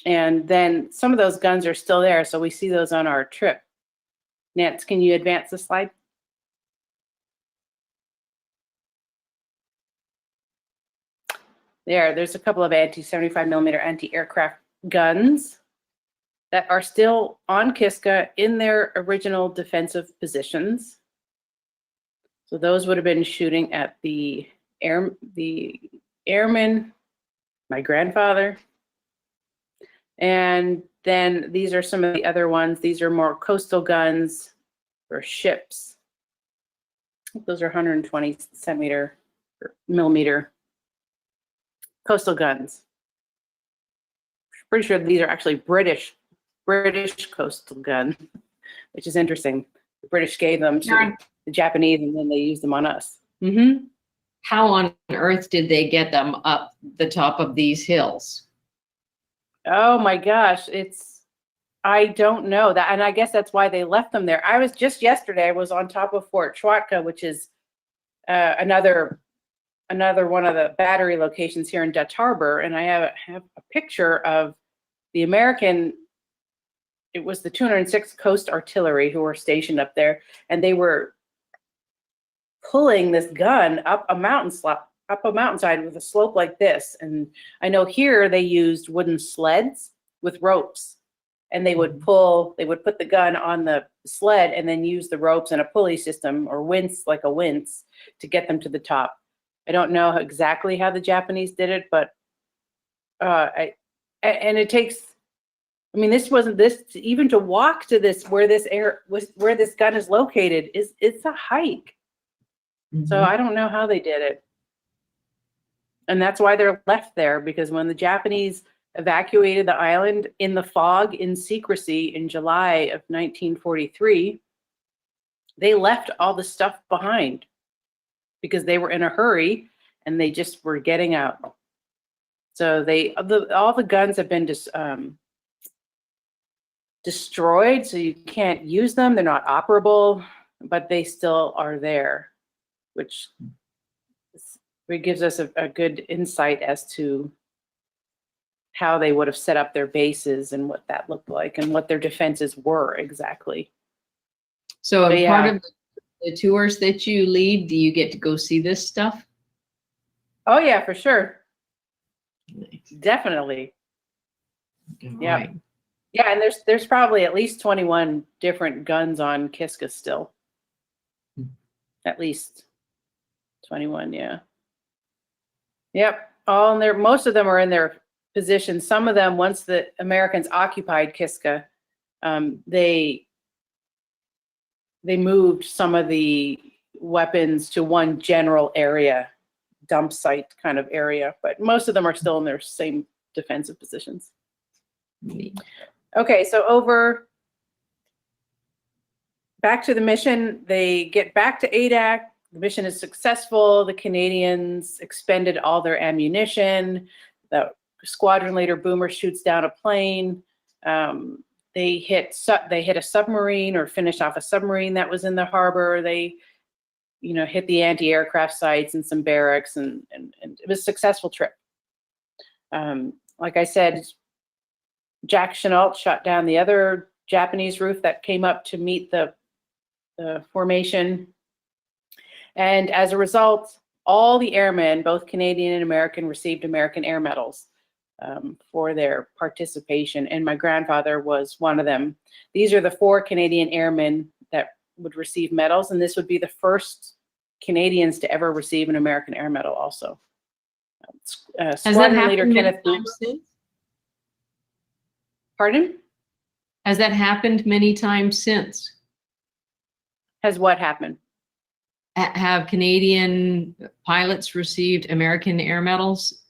And then some of those guns are still there, so we see those on our trip. Nance, can you advance the slide? There's a couple of 75mm anti-aircraft guns. that are still on Kiska in their original defensive positions. So those would have been shooting at the airmen, my grandfather. And then these are some of the other ones. These are more coastal guns for ships. Those are 120 centimeter or millimeter coastal guns. Pretty sure these are actually British coastal gun, which is interesting. The British gave them to the Japanese, and then they used them on us. Mm-hmm. How on earth did they get them up the top of these hills? Oh my gosh, I don't know that, and I guess that's why they left them there. I was just yesterday, I was on top of Fort Schwatka, which is another one of the battery locations here in Dutch Harbor, and I have a picture of the American. It was the 206th Coast Artillery who were stationed up there, and they were pulling this gun up a mountainside with a slope like this. And I know here they used wooden sleds with ropes, and they would put the gun on the sled and then use the ropes and a pulley system or winch, like a winch, to get them to the top. I don't know exactly how the Japanese did it, but it takes, I mean, even to walk to this, where this gun is located, it's a hike. Mm-hmm. So I don't know how they did it. And that's why they're left there, because when the Japanese evacuated the island in the fog in secrecy in July of 1943, they left all the stuff behind because they were in a hurry and they just were getting out. So all the guns have been destroyed, so you can't use them. They're not operable, but they still are there, which gives us a good insight as to how they would have set up their bases and what that looked like and what their defenses were exactly. So part of the tours that you lead, do you get to go see this stuff? Oh yeah, for sure. Nice. Definitely. Yeah. Right. Yeah, and there's probably at least 21 different guns on Kiska still. At least 21, yeah. Yep, all in there. Most of them are in their positions. Some of them, once the Americans occupied Kiska, they moved some of the weapons to one general area, dump site kind of area, but most of them are still in their same defensive positions. Okay, so back to the mission. They get back to Adak. The mission is successful. The Canadians expended all their ammunition. The squadron leader Boomer shoots down a plane. They hit a submarine, or finished off a submarine that was in the harbor. They, hit the anti-aircraft sites and some barracks, and it was a successful trip. Like I said, Jack Chenault shot down the other Japanese roof that came up to meet the formation. And as a result, all the airmen, both Canadian and American, received American Air Medals for their participation. And my grandfather was one of them. These are the 4 Canadian airmen that would receive medals. And this would be the first Canadians to ever receive an American Air Medal also. Has that happened many times since? Pardon? Has that happened many times since? Has what happened? Have Canadian pilots received American Air Medals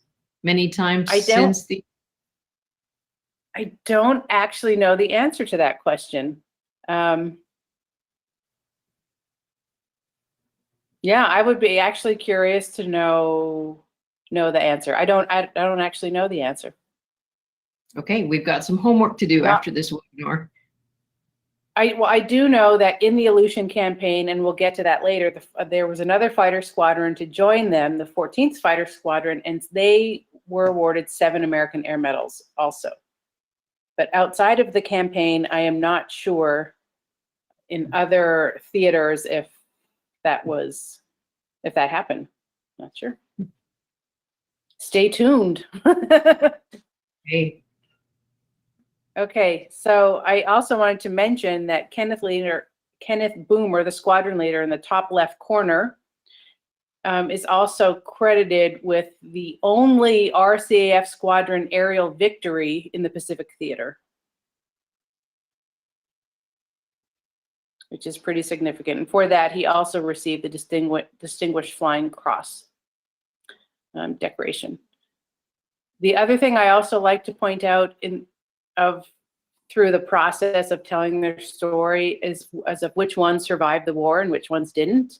many times since the? I don't actually know the answer to that question. Yeah, I would be actually curious to know the answer. I don't actually know the answer. Okay, we've got some homework to do after this webinar. I do know that in the Aleutian Campaign, and we'll get to that later, there was another fighter squadron to join them, the 14th Fighter Squadron, and they were awarded 7 American Air Medals also. But outside of the campaign, I am not sure in other theaters if that happened. Not sure. Stay tuned. Hey. Okay, so I also wanted to mention that Kenneth Boomer, the squadron leader in the top left corner, is also credited with the only RCAF squadron aerial victory in the Pacific Theater, which is pretty significant. And for that, he also received the Distinguished Flying Cross decoration. The other thing I also like to point out through the process of telling their story is as of which ones survived the war and which ones didn't.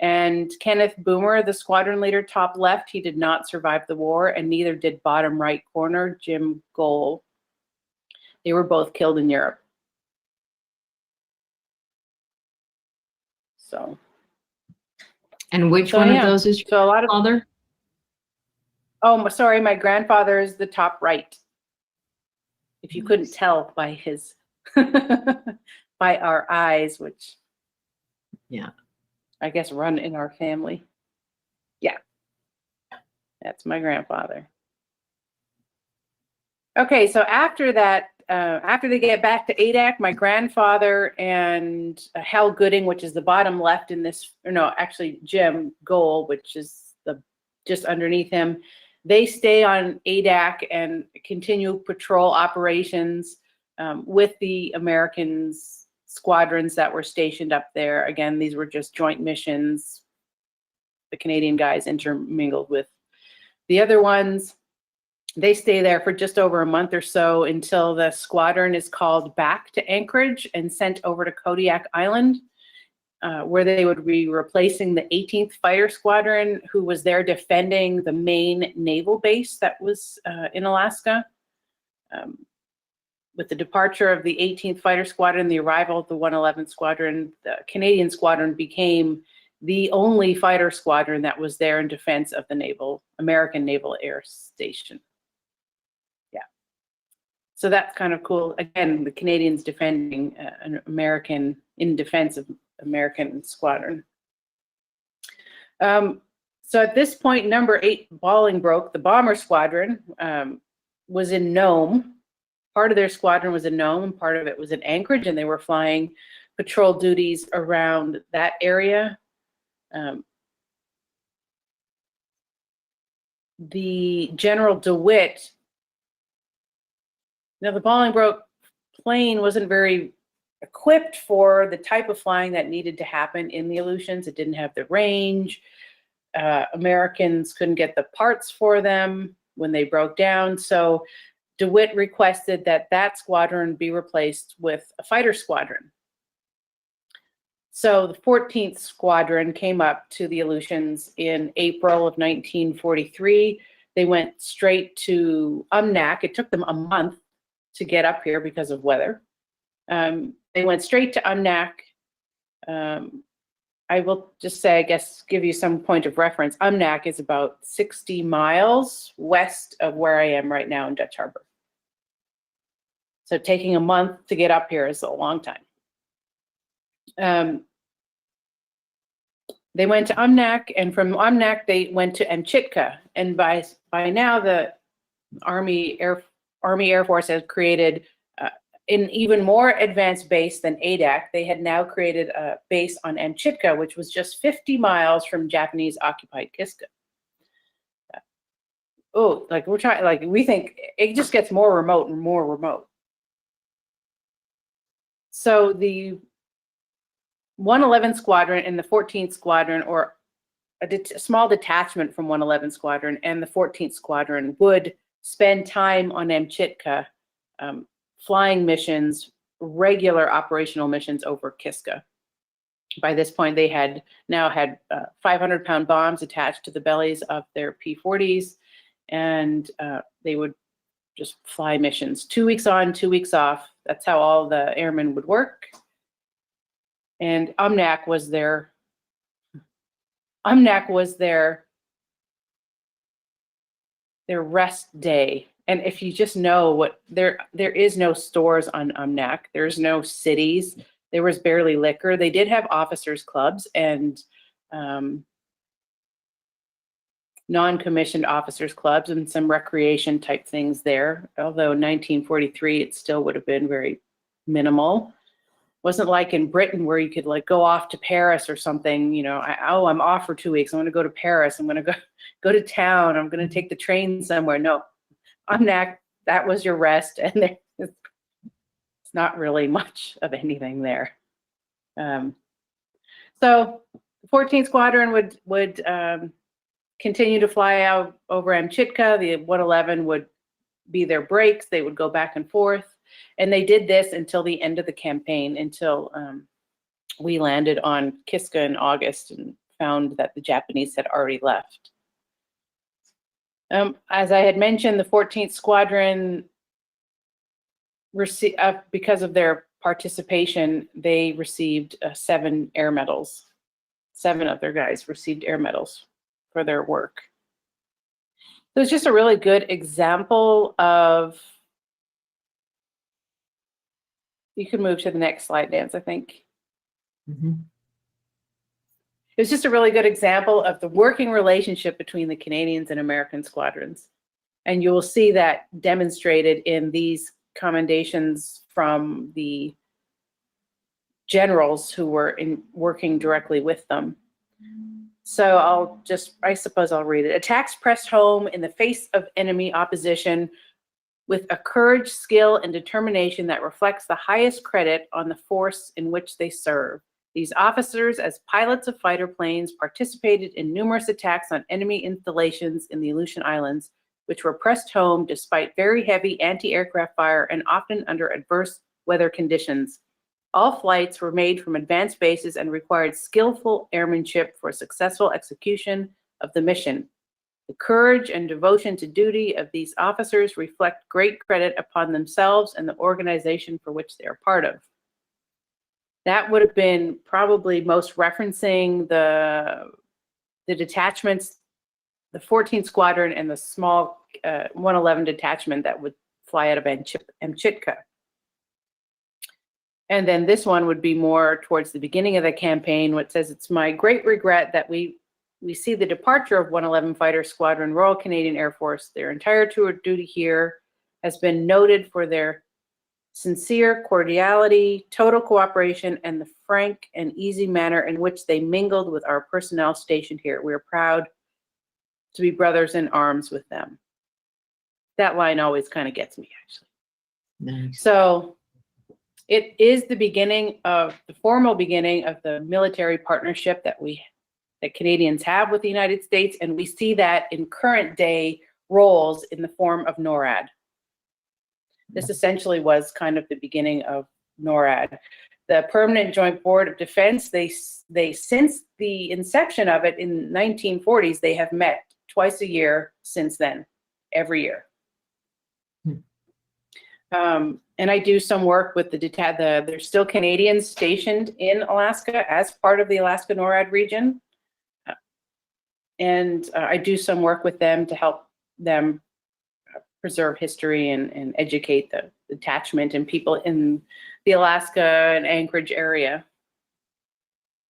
And Kenneth Boomer, the squadron leader, top left, he did not survive the war, and neither did bottom right corner, Jim Goal. They were both killed in Europe. So. And which one of those is your father? Oh, sorry, my grandfather is the top right. If you couldn't tell by his, by our eyes, which, yeah, I guess run in our family. Yeah, that's my grandfather. Okay, so after that, after they get back to Adak, my grandfather and Hal Gooding, which is the bottom left in this, or no, actually Jim Goal, which is just underneath him, they stay on Adak and continue patrol operations with the Americans squadrons that were stationed up there. Again, these were just joint missions. The Canadian guys intermingled with the other ones. They stay there for just over a month or so until the squadron is called back to Anchorage and sent over to Kodiak Island, where they would be replacing the 18th Fighter Squadron, who was there defending the main naval base that was in Alaska. With the departure of the 18th Fighter Squadron, the arrival of the 111th Squadron, the Canadian Squadron became the only fighter squadron that was there in defense of the American Naval Air Station. Yeah. So that's kind of cool. Again, the Canadians defending an American, in defense of American squadron. So at this point, number 8 Bolingbroke, the bomber squadron, was in Nome. Part of their squadron was in Nome, part of it was in Anchorage, and they were flying patrol duties around that area. The General DeWitt, now the Bolingbroke plane wasn't very equipped for the type of flying that needed to happen in the Aleutians. It didn't have the range. Americans couldn't get the parts for them when they broke down. So DeWitt requested that that squadron be replaced with a fighter squadron. So the 14th Squadron came up to the Aleutians in April of 1943. They went straight to Umnak. It took them a month to get up here because of weather. They went straight to Umnak. I will just say, I guess, give you some point of reference. Umnak is about 60 miles west of where I am right now in Dutch Harbor. So taking a month to get up here is a long time. They went to Umnak, and from Umnak they went to Amchitka. And by now the Army Air Force has created an even more advanced base than Adak. They had now created a base on Amchitka, which was just 50 miles from Japanese occupied Kiska. Oh, like we're trying, like we think it just gets more remote and more remote. So the 111th Squadron and the 14th Squadron, or a small detachment from 111th Squadron and the 14th Squadron, would spend time on Amchitka, flying missions, regular operational missions over Kiska. By this point, they had now had 500-pound bombs attached to the bellies of their P-40s, and they would just fly missions. 2 weeks on, 2 weeks off. That's how all the airmen would work. And Umnak was their rest day. And if you just know what, there is no stores on Umnak. There's no cities. There was barely liquor. They did have officers' clubs, and non-commissioned officers clubs and some recreation type things there. Although in 1943, it still would have been very minimal. Wasn't like in Britain where you could like go off to Paris or something, you know, I'm off for 2 weeks. I'm going to go to Paris. I'm going to go to town. I'm going to take the train somewhere. No, on that was your rest. And it's not really much of anything there. So the 14th Squadron would continue to fly out over Amchitka. The 111 would be their breaks. They would go back and forth. And they did this until the end of the campaign, until we landed on Kiska in August and found that the Japanese had already left. As I had mentioned, the 14th Squadron, because of their participation, they received 7 air medals. 7 of their guys received air medals for their work. So it's just a really good example of, you can move to the next slide, Nance, I think. Mm-hmm. It's just a really good example of the working relationship between the Canadians and American squadrons. And you will see that demonstrated in these commendations from the generals who were working directly with them. So I suppose I'll read it. Attacks pressed home in the face of enemy opposition with a courage, skill, and determination that reflects the highest credit on the force in which they serve. These officers, as pilots of fighter planes, participated in numerous attacks on enemy installations in the Aleutian Islands, which were pressed home despite very heavy anti-aircraft fire and often under adverse weather conditions. All flights were made from advanced bases and required skillful airmanship for successful execution of the mission. The courage and devotion to duty of these officers reflect great credit upon themselves and the organization for which they are part of. That would have been probably most referencing the detachments, the 14th Squadron and the small 111 detachment that would fly out of Amchitka. And then this one would be more towards the beginning of the campaign, which says, it's my great regret that we see the departure of 111 Fighter Squadron, Royal Canadian Air Force. Their entire tour of duty here has been noted for their sincere cordiality, total cooperation, and the frank and easy manner in which they mingled with our personnel stationed here. We are proud to be brothers in arms with them. That line always kind of gets me, actually. Nice. So it is the formal beginning of the military partnership that Canadians have with the United States, and we see that in current day roles in the form of NORAD. This essentially was kind of the beginning of NORAD. The Permanent Joint Board of Defense, they since the inception of it in 1940s, they have met twice a year since then, every year. And I do some work with there's still Canadians stationed in Alaska as part of the Alaska NORAD region. And I do some work with them to help them preserve history and educate the detachment and people in the Alaska and Anchorage area.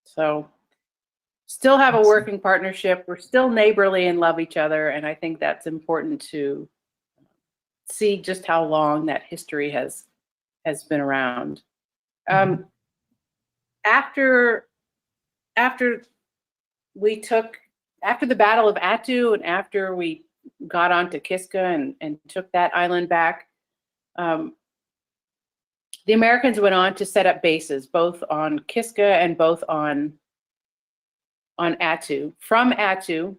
So still have a working partnership. We're still neighborly and love each other. And I think that's important to see just how long that history has been around. After the Battle of Attu and after we got onto Kiska and took that island back, the Americans went on to set up bases both on Kiska and both on Attu. From Attu,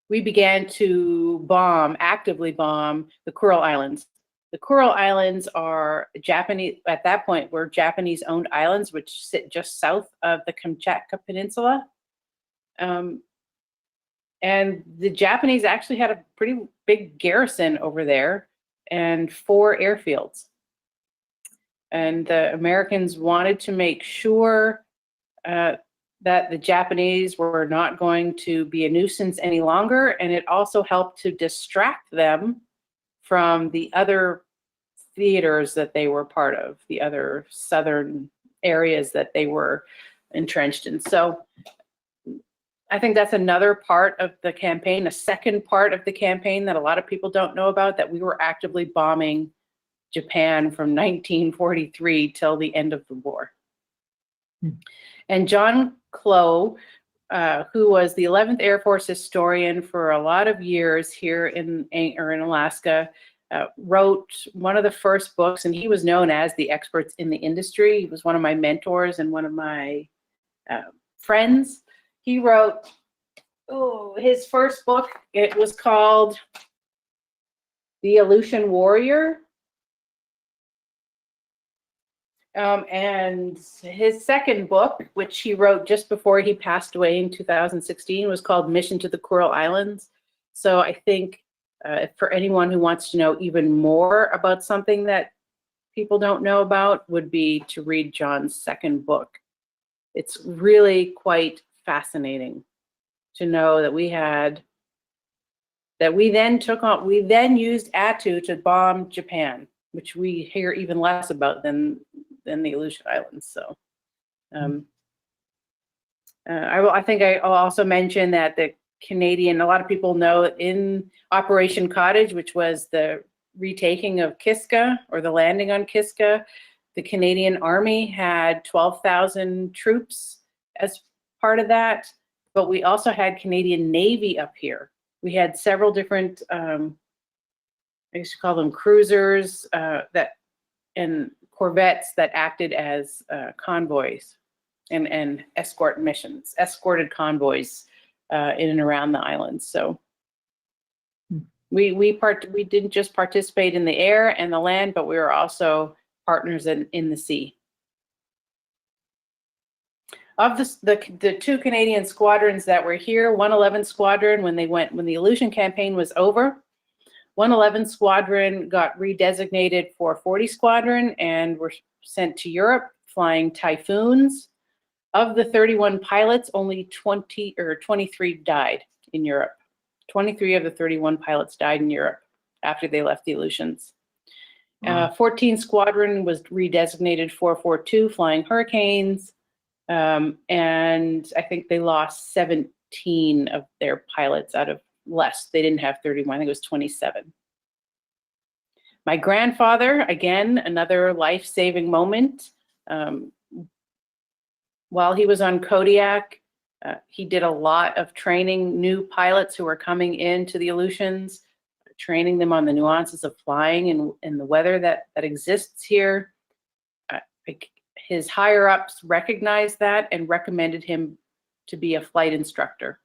we began to actively bomb the Kurils Islands. The Kurils Islands are Japanese, at that point, were Japanese-owned islands which sit just south of the Kamchatka Peninsula. And the Japanese actually had a pretty big garrison over there and 4 airfields. And the Americans wanted to make sure that the Japanese were not going to be a nuisance any longer. And it also helped to distract them from the other theaters that they were part of, the other southern areas that they were entrenched in. So I think that's another part of the campaign, a second part of the campaign that a lot of people don't know about, that we were actively bombing Japan from 1943 till the end of the war. And John Clow, who was the 11th Air Force historian for a lot of years here in Alaska, wrote one of the first books, and he was known as the experts in the industry. He was one of my mentors and one of my friends. He wrote his first book. It was called The Aleutian Warrior. And his second book, which he wrote just before he passed away in 2016, was called Mission to the Kurils Islands. So I think for anyone who wants to know even more about something that people don't know about, would be to read John's second book. It's really quite fascinating to know that we then used Attu to bomb Japan, which we hear even less about than the Aleutian Islands. So I think I'll also mention that the Canadian, a lot of people know, in Operation Cottage, which was the retaking of Kiska, or the landing on Kiska, the Canadian Army had 12,000 troops as part of that, but we also had Canadian Navy up here. We had several different, I used to call them cruisers, and corvettes that acted as convoys and escorted convoys in and around the islands. So we didn't just participate in the air and the land, but we were also partners in the sea. Of the two Canadian squadrons that were here, 111 Squadron, when the Aleutian Campaign was over, 111 Squadron got redesignated for 40 Squadron and were sent to Europe flying Typhoons. Of the 31 pilots, only 23 died in Europe. 23 of the 31 pilots died in Europe after they left the Aleutians. 14 Squadron was redesignated 442 flying Hurricanes. And I think they lost 17 of their pilots out of less. They didn't have 31, I think it was 27. My grandfather, again, another life-saving moment. While he was on Kodiak, he did a lot of training new pilots who were coming into the Aleutians, training them on the nuances of flying and the weather that exists here. His higher-ups recognized that and recommended him to be a flight instructor.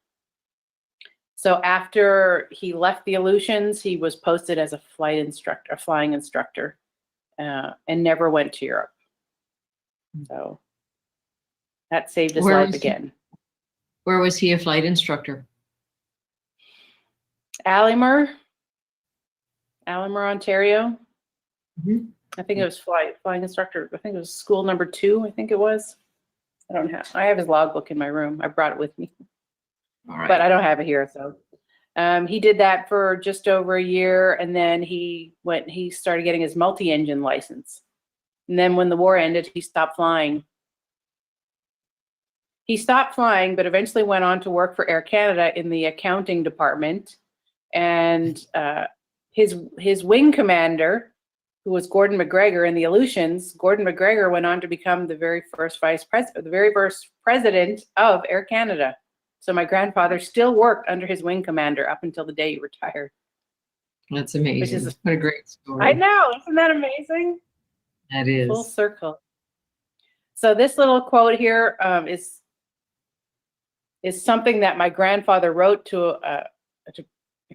So after he left the Aleutians, he was posted as a flying instructor, and never went to Europe. So that saved his life again. Where was he a flight instructor? Alimer, Ontario. Mm-hmm. I think it was flying instructor. I think it was school number 2. I think it was. I have his logbook in my room. I brought it with me. All right. But I don't have it here. So he did that for just over a year, and then he started getting his multi-engine license. And then when the war ended, he stopped flying. He stopped flying, but eventually went on to work for Air Canada in the accounting department. And his wing commander, who was Gordon McGregor in the Aleutians, Gordon McGregor went on to become the very first president of Air Canada. So my grandfather still worked under his wing commander up until the day he retired. That's amazing. What a great story. I know, isn't that amazing? That is. Full circle. So this little quote here is something that my grandfather wrote to a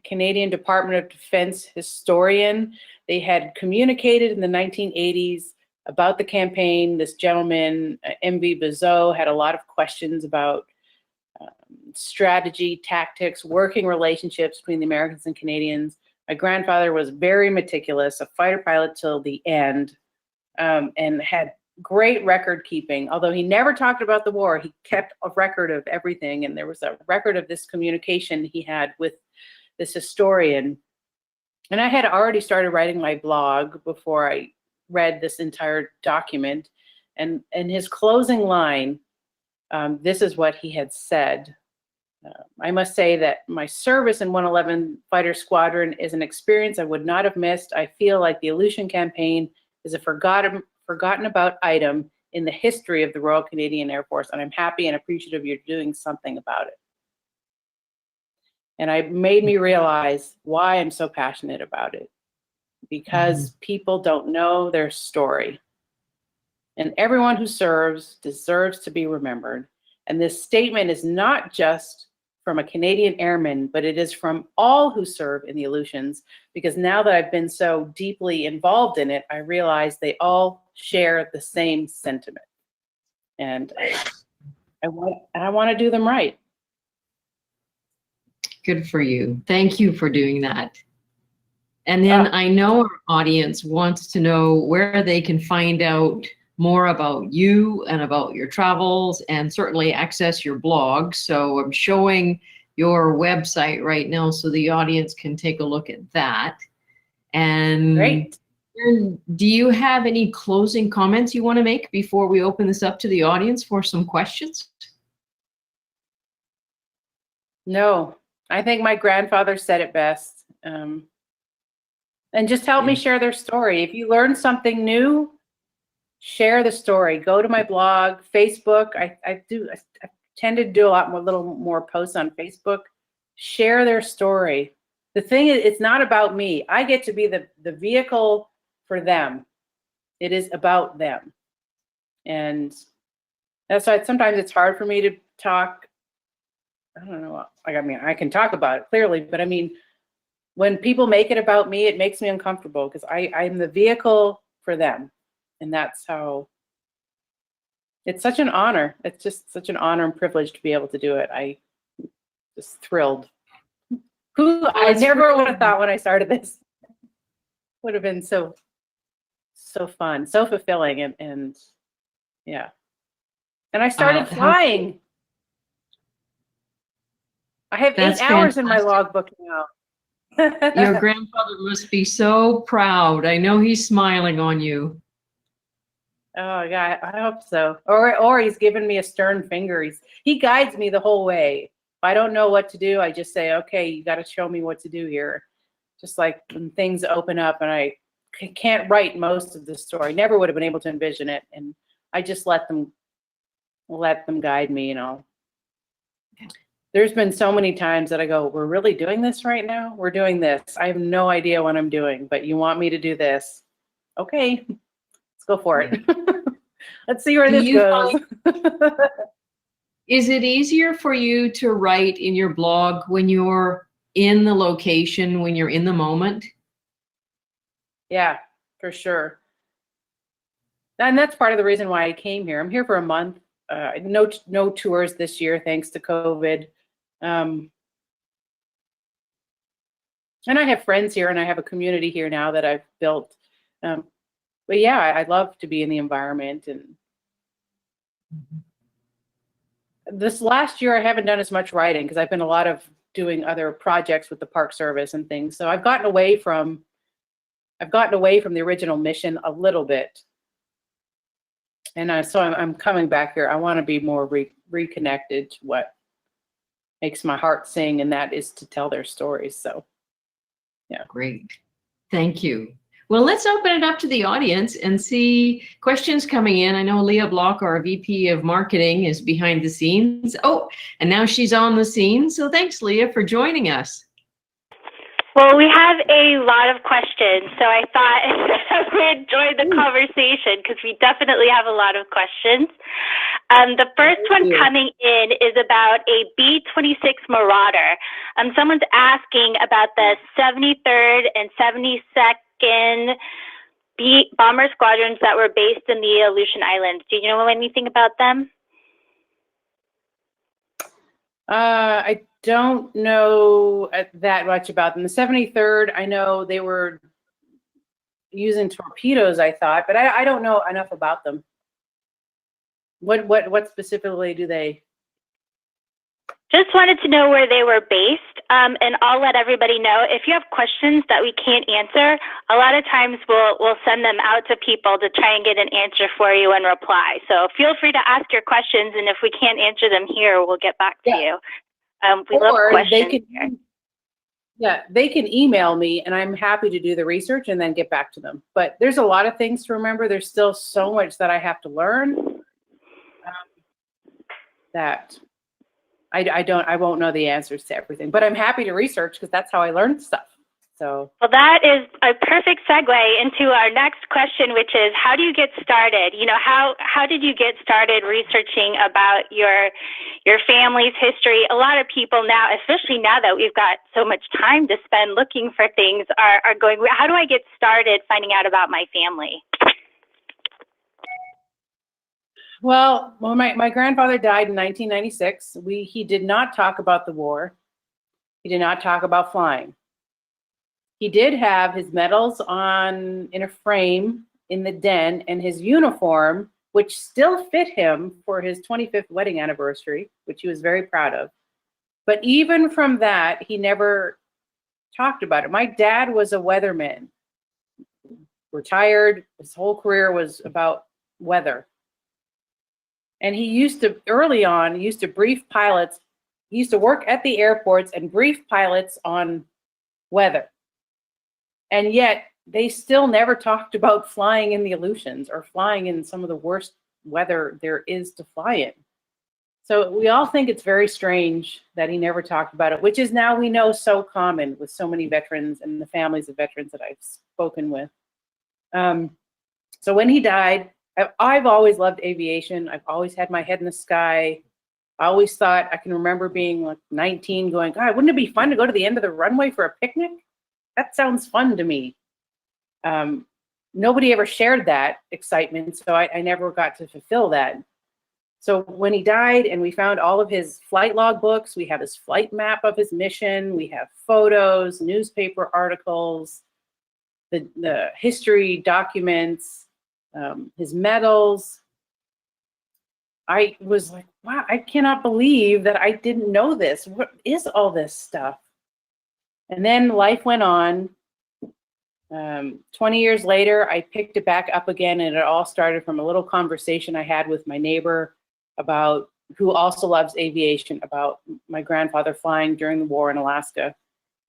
Canadian Department of Defense historian. They had communicated in the 1980s about the campaign. This gentleman, M.V. Bizot, had a lot of questions about strategy, tactics, working relationships between the Americans and Canadians. My grandfather was very meticulous, a fighter pilot till the end, and had great record keeping. Although he never talked about the war, he kept a record of everything. And there was a record of this communication he had with this historian. And I had already started writing my blog before I read this entire document. And in his closing line, this is what he had said. I must say that my service in 111 Fighter Squadron is an experience I would not have missed. I feel like the Aleutian Campaign is a forgotten about item in the history of the Royal Canadian Air Force, and I'm happy and appreciative you're doing something about it. And it made me realize why I'm so passionate about it. Because people don't know their story. And everyone who serves deserves to be remembered. And this statement is not just from a Canadian airman, but it is from all who serve in the Aleutians, because now that I've been so deeply involved in it, I realize they all share the same sentiment. And I want to do them right. Good for you. Thank you for doing that. And then I know our audience wants to know where they can find out more about you and about your travels, and certainly access your blog. So I'm showing your website right now so the audience can take a look at that. And Great. Do you have any closing comments you want to make before we open this up to the audience for some questions? No, I think my grandfather said it best. And just help me share their story. If you learn something new, share the story. Go to my blog, Facebook. I tend to do a little more posts on Facebook. Share their story. The thing is, it's not about me. I get to be the vehicle for them. It is about them. And that's why sometimes it's hard for me to talk. I don't know. I mean, I can talk about it clearly, but I mean, when people make it about me, it makes me uncomfortable because I'm the vehicle for them. And that's how, it's such an honor. It's just such an honor and privilege to be able to do it. I just thrilled. I never would have thought when I started this. Would have been so fun, so fulfilling, and yeah. And I started flying. I have 8 hours in my logbook now. Your grandfather must be so proud. I know he's smiling on you. Oh yeah, I hope so. Or he's given me a stern finger. He guides me the whole way. If I don't know what to do, I just say, okay, you got to show me what to do here. Just like when things open up and I can't write most of the story, never would have been able to envision it, and I just let them guide me, you know. There's been so many times that I go, we're really doing this right now? We're doing this. I have no idea what I'm doing, but you want me to do this. Okay, let's go for it. Let's see where this goes. Is it easier for you to write in your blog when you're in the location, when you're in the moment? Yeah, for sure. And that's part of the reason why I came here. I'm here for a month. No tours this year, thanks to COVID. And I have friends here, and I have a community here now that I've built. But yeah, I love to be in the environment. And this last year, I haven't done as much writing because I've been a lot of doing other projects with the Park Service and things. So I've gotten away from the original mission a little bit. And so I'm coming back here. I want to be more reconnected to what makes my heart sing, and that is to tell their stories. So, yeah. Great. Thank you. Well, let's open it up to the audience and see questions coming in. I know Leah Block, our VP of Marketing, is behind the scenes. Oh, and now she's on the scene. So thanks, Leah, for joining us. Well, we have a lot of questions, so I thought we would join the conversation because we definitely have a lot of questions. The first one coming in is about a B-26 Marauder. Someone's asking about the 73rd and 72nd bomber squadrons that were based in the Aleutian Islands. Do you know anything about them? I don't know that much about them. The 73rd, I know they were using torpedoes, I thought, but I don't know enough about them. What specifically do they? Just wanted to know where they were based, and I'll let everybody know. If you have questions that we can't answer, a lot of times we'll send them out to people to try and get an answer for you and reply. So feel free to ask your questions, and if we can't answer them here, we'll get back to you. We love Or questions. they can email me, and I'm happy to do the research and then get back to them. But there's a lot of things to remember. There's still so much that I have to learn that I won't know the answers to everything. But I'm happy to research because that's how I learn stuff. So. Well, that is a perfect segue into our next question, which is, how do you get started? You know, how did you get started researching about your family's history? A lot of people now, especially now that we've got so much time to spend looking for things, are going, how do I get started finding out about my family? Well, my grandfather died in 1996. He did not talk about the war. He did not talk about flying. He did have his medals in a frame in the den, and his uniform, which still fit him for his 25th wedding anniversary, which he was very proud of. But even from that, he never talked about it. My dad was a weatherman, retired. His whole career was about weather. And early on, he used to brief pilots. He used to work at the airports and brief pilots on weather. And yet they still never talked about flying in the Aleutians or flying in some of the worst weather there is to fly in. So we all think it's very strange that he never talked about it, which is now we know so common with so many veterans and the families of veterans that I've spoken with. So when he died, I've always loved aviation. I've always had my head in the sky. I always thought, I can remember being like 19 going, God, wouldn't it be fun to go to the end of the runway for a picnic? That sounds fun to me. Nobody ever shared that excitement, so I never got to fulfill that. So when he died and we found all of his flight log books, we have his flight map of his mission, we have photos, newspaper articles, the history documents, his medals. I was like, wow, I cannot believe that I didn't know this. What is all this stuff? And then life went on. 20 years later, I picked it back up again, and it all started from a little conversation I had with my neighbor about, who also loves aviation, about my grandfather flying during the war in Alaska.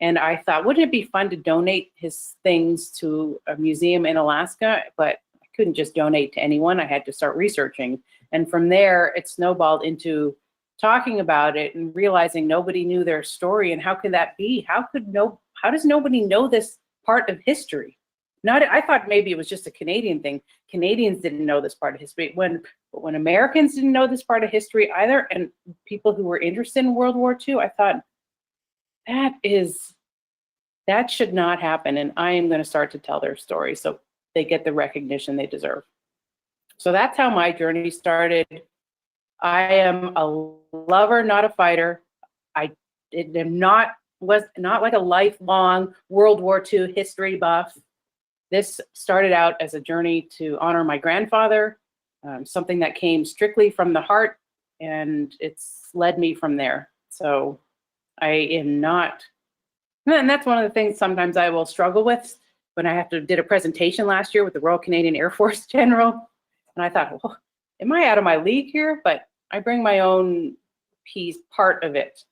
And I thought, wouldn't it be fun to donate his things to a museum in Alaska? But I couldn't just donate to anyone. I had to start researching. And from there, it snowballed into talking about it and realizing nobody knew their story. And how could that be? How does nobody know this part of history? I thought maybe it was just a Canadian thing. Canadians didn't know this part of history. When Americans didn't know this part of history either, and people who were interested in World War II, I thought, that should not happen. And I am going to start to tell their story so they get the recognition they deserve. So that's how my journey started. I am a lover, not a fighter. Was not like a lifelong World War II history buff. This started out as a journey to honor my grandfather, something that came strictly from the heart, and it's led me from there. So I am not, and that's one of the things sometimes I will struggle with when I did a presentation last year with the Royal Canadian Air Force General. And I thought, well, am I out of my league here? But I bring my own part of it.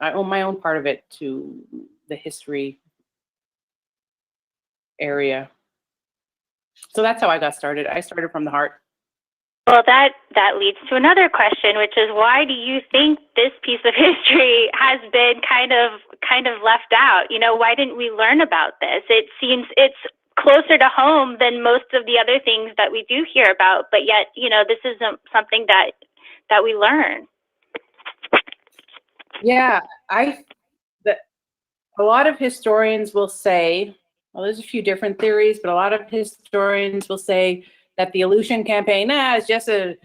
I own my own part of it to the history area. So that's how I got started. I started from the heart. Well, that leads to another question, which is, why do you think this piece of history has been kind of left out? You know, why didn't we learn about this? It seems it's closer to home than most of the other things that we do hear about, but yet, you know, this isn't something that we learn. Yeah, a lot of historians will say, well, there's a few different theories, but a lot of historians will say that the Aleutian Campaign is just a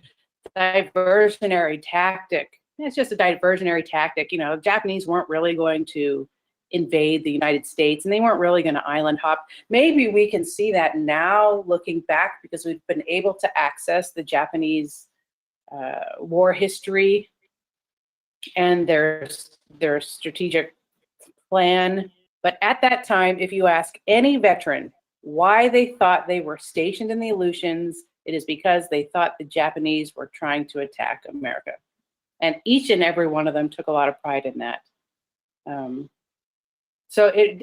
diversionary tactic. It's just a diversionary tactic. You know, the Japanese weren't really going to invade the United States, and they weren't really going to island hop. Maybe we can see that now looking back, because we've been able to access the Japanese war history and their strategic plan. But at that time, if you ask any veteran why they thought they were stationed in the Aleutians, it is because they thought the Japanese were trying to attack America. And each and every one of them took a lot of pride in that. So it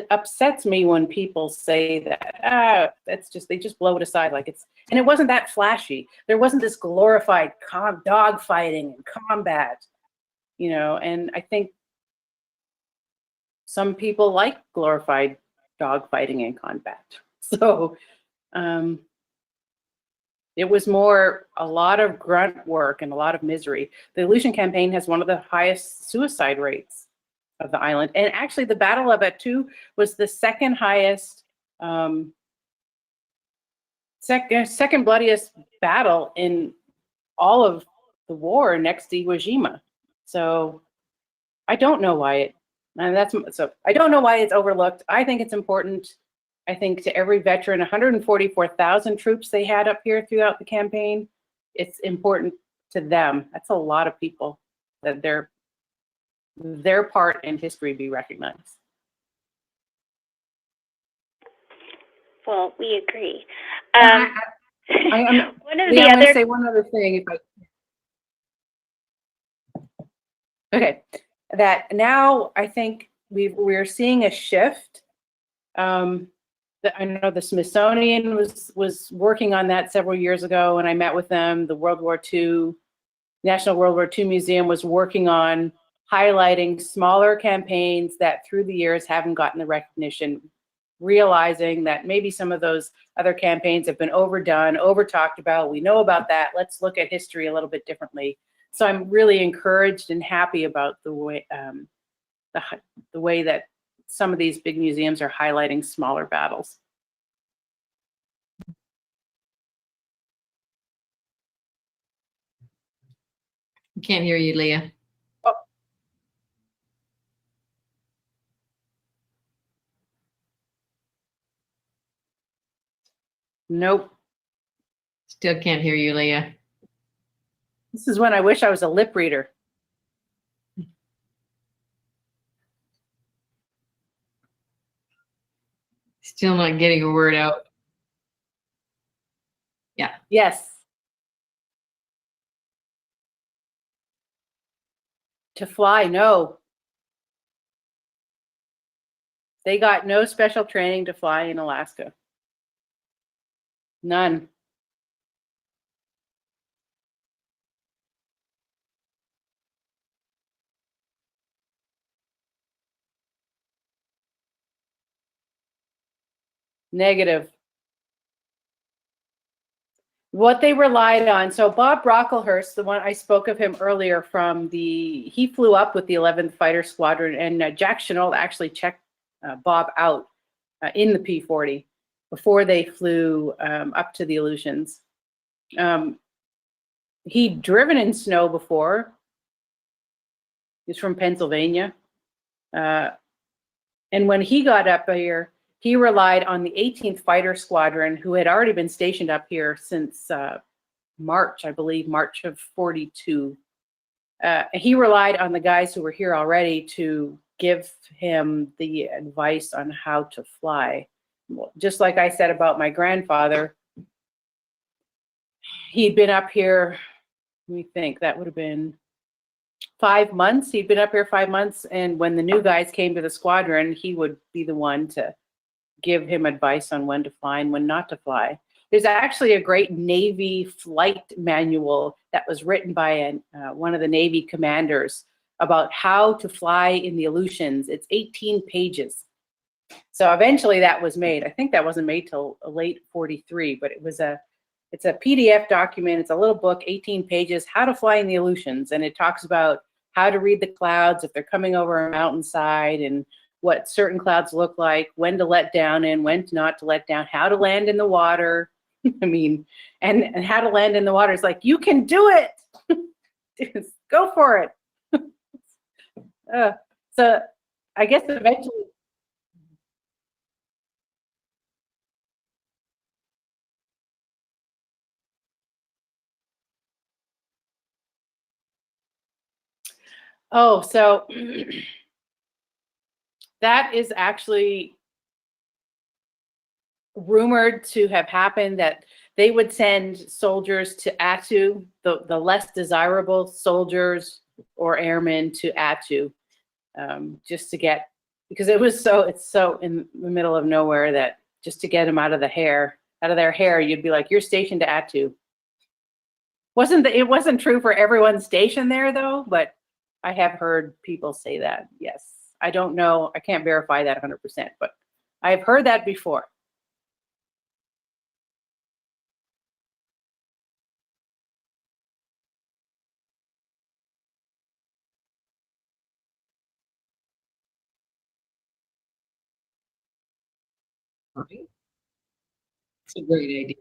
upsets me when people say that, they just blow it aside like it's, and it wasn't that flashy. There wasn't this glorified dog fighting and combat, you know, and I think some people like glorified dog fighting and combat. So it was more a lot of grunt work and a lot of misery. The Aleutian Campaign has one of the highest suicide rates of the island. And actually the Battle of Attu was the second highest, second bloodiest battle in all of the war next to Iwo Jima. So I don't know why it, and I don't know why it's overlooked. I think it's important. I think to every veteran, 144,000 troops they had up here throughout the campaign, it's important to them. That's a lot of people that their part in history be recognized. Well, we agree. I'm One of Leah, the I'm going to other say one other thing. Okay, that now I think we're seeing a shift. I know the Smithsonian was working on that several years ago, and I met with them. The National World War II Museum was working on highlighting smaller campaigns that through the years haven't gotten the recognition, realizing that maybe some of those other campaigns have been overdone, over-talked about. We know about that. Let's look at history a little bit differently. So I'm really encouraged and happy about the way that some of these big museums are highlighting smaller battles. Can't hear you, Leah. Oh. Nope. Still can't hear you, Leah. This is when I wish I was a lip reader. Still not getting a word out. Yeah. Yes. To fly, no. They got no special training to fly in Alaska. None. Negative. What they relied on, so Bob Brocklehurst, the one I spoke of him earlier he flew up with the 11th Fighter Squadron, and Jack Chenault actually checked Bob out in the P-40 before they flew up to the Aleutians. He'd driven in snow before. He's from Pennsylvania. And when he got up here, he relied on the 18th Fighter Squadron, who had already been stationed up here since March, I believe, March of '42. He relied on the guys who were here already to give him the advice on how to fly. Just like I said about my grandfather, he'd been up here, let me think, that would have been 5 months. He'd been up here 5 months, and when the new guys came to the squadron, he would be the one to give him advice on when to fly and when not to fly. There's actually a great Navy flight manual that was written by one of the Navy commanders about how to fly in the Aleutians. It's 18 pages. So eventually that was made. I think that wasn't made till late '43, but it's a PDF document. It's a little book, 18 pages, how to fly in the Aleutians. And it talks about how to read the clouds if they're coming over a mountainside, and what certain clouds look like, when to let down in, when not to let down, how to land in the water. I mean, and how to land in the water is like, you can do it. Just go for it. So I guess eventually. Oh, so that is actually rumored to have happened, that they would send soldiers to Attu, the less desirable soldiers or airmen to Attu, just to get, because it's so in the middle of nowhere that just to get them out of their hair, you'd be like, you're stationed to Attu. It wasn't true for everyone stationed there though, but I have heard people say that. Yes, I don't know, I can't verify that 100%, but I've heard that before. Right? It's a great idea.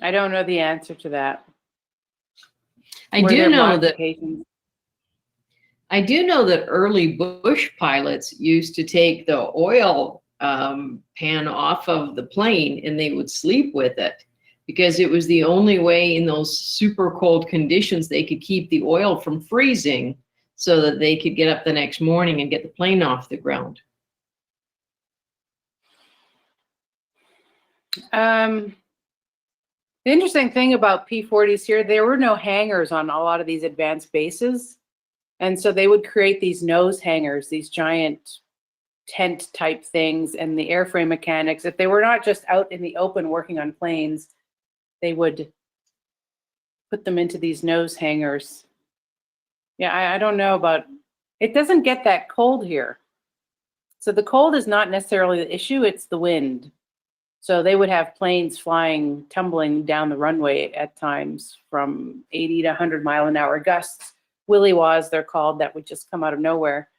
I don't know the answer to that. I do know that early Bush pilots used to take the oil pan off of the plane and they would sleep with it because it was the only way in those super cold conditions they could keep the oil from freezing so that they could get up the next morning and get the plane off the ground. The interesting thing about P-40s here, there were no hangars on a lot of these advanced bases. And so they would create these nose hangars, these giant tent type things, and the airframe mechanics, if they were not just out in the open working on planes, they would put them into these nose hangars. Yeah, I don't know about, it doesn't get that cold here. So the cold is not necessarily the issue, it's the wind. So they would have planes flying, tumbling down the runway at times from 80 to 100 mile an hour gusts. Willy-waws, they're called, that would just come out of nowhere.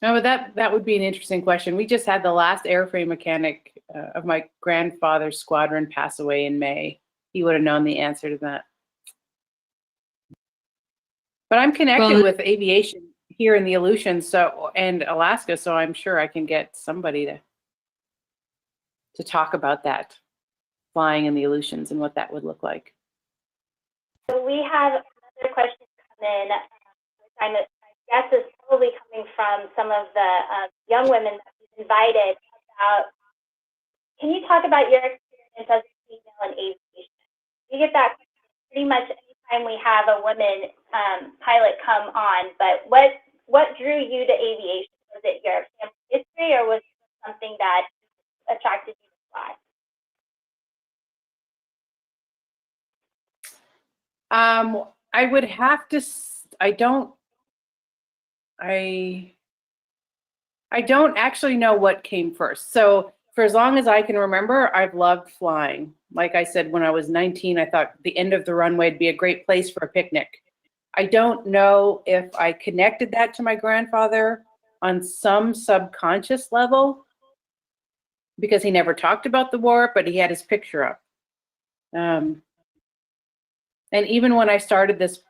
No, but that would be an interesting question. We just had the last airframe mechanic of my grandfather's squadron pass away in May. He would have known the answer to that. But I'm connected with aviation here in the Aleutians and Alaska, so I'm sure I can get somebody to talk about that, flying in the Aleutians and what that would look like. So we have another question come in, which I guess is probably coming from some of the young women that we've invited about, can you talk about your experience as a female in aviation? We get that pretty much anytime we have a woman pilot come on, but what drew you to aviation? Was it your family history or was it something that attracted you to fly? I would have to, I don't actually know what came first. So for as long as I can remember, I've loved flying. Like I said, when I was 19, I thought the end of the runway would be a great place for a picnic. I don't know if I connected that to my grandfather on some subconscious level, because he never talked about the war, but he had his picture up. And even when I started this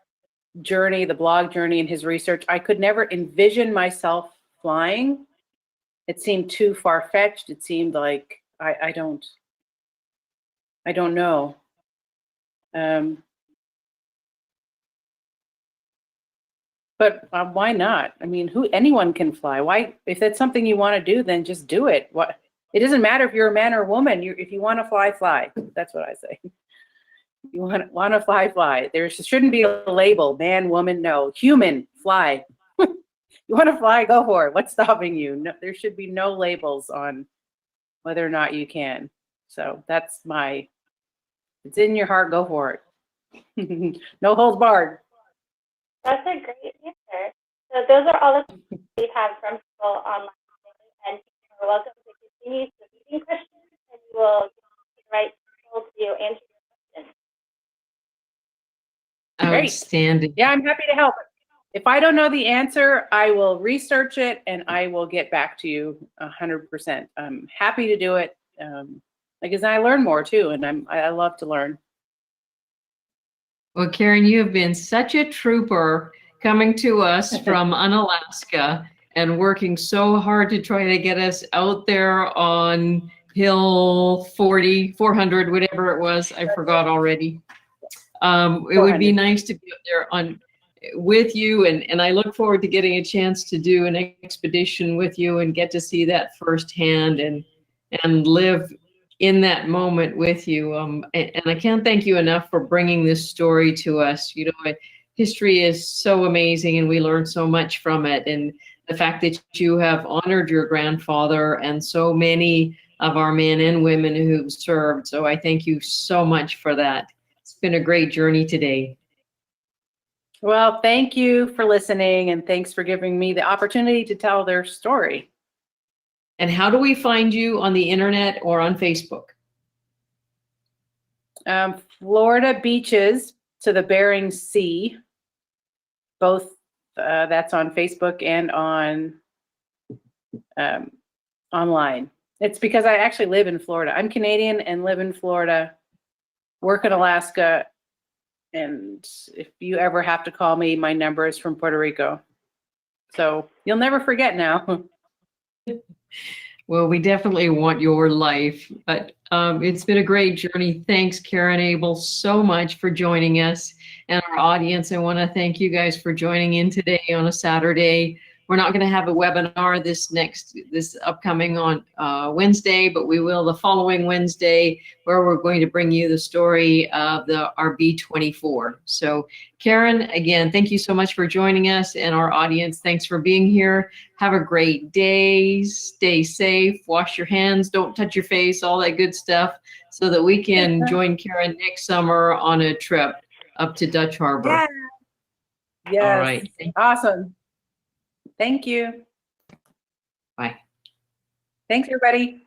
journey, the blog journey and his research, I could never envision myself flying. It seemed too far-fetched. It seemed like, I don't know. But why not? I mean, anyone can fly. Why, if that's something you want to do, then just do it. It doesn't matter if you're a man or a woman. If you want to fly, fly. That's what I say. You want to fly, fly. There shouldn't be a label, man, woman, no. Human, fly. You want to fly, go for it. What's stopping you? No, there should be no labels on whether or not you can. So that's it's in your heart, go for it. No holds barred. That's a great answer. So those are all the questions we've had from people online, and you're welcome to continue submitting questions, and we will get the right people to answer your questions. Outstanding. Yeah, I'm happy to help. If I don't know the answer, I will research it and I will get back to you 100%. I'm happy to do it because I learn more too, and I love to learn. Well, Karen, you have been such a trooper coming to us from Unalaska and working so hard to try to get us out there on Hill 400, whatever it was. I forgot already. It would be 400. nice to be up there with you, and I look forward to getting a chance to do an expedition with you and get to see that firsthand and live in that moment with you. And I can't thank you enough for bringing this story to us. You know, history is so amazing, and we learn so much from it. And the fact that you have honored your grandfather and so many of our men and women who've served. So I thank you so much for that. It's been a great journey today. Well, thank you for listening, and thanks for giving me the opportunity to tell their story. And how do we find you on the internet or on Facebook? Florida Beaches to the Bering Sea. Both that's on Facebook and on online. It's because I actually live in Florida. I'm Canadian and live in Florida, work in Alaska. And if you ever have to call me, my number is from Puerto Rico. So you'll never forget now. Well, we definitely want your life, but it's been a great journey. Thanks, Karen Abel, so much for joining us and our audience. I want to thank you guys for joining in today on a Saturday. We're not going to have a webinar this upcoming on Wednesday, but we will the following Wednesday, where we're going to bring you the story of the RB-24. So Karen, again, thank you so much for joining us, and our audience, thanks for being here. Have a great day. Stay safe. Wash your hands. Don't touch your face, all that good stuff, so that we can join Karen next summer on a trip up to Dutch Harbor. Yeah. Yes. All right. Awesome. Thank you. Bye. Thanks, everybody.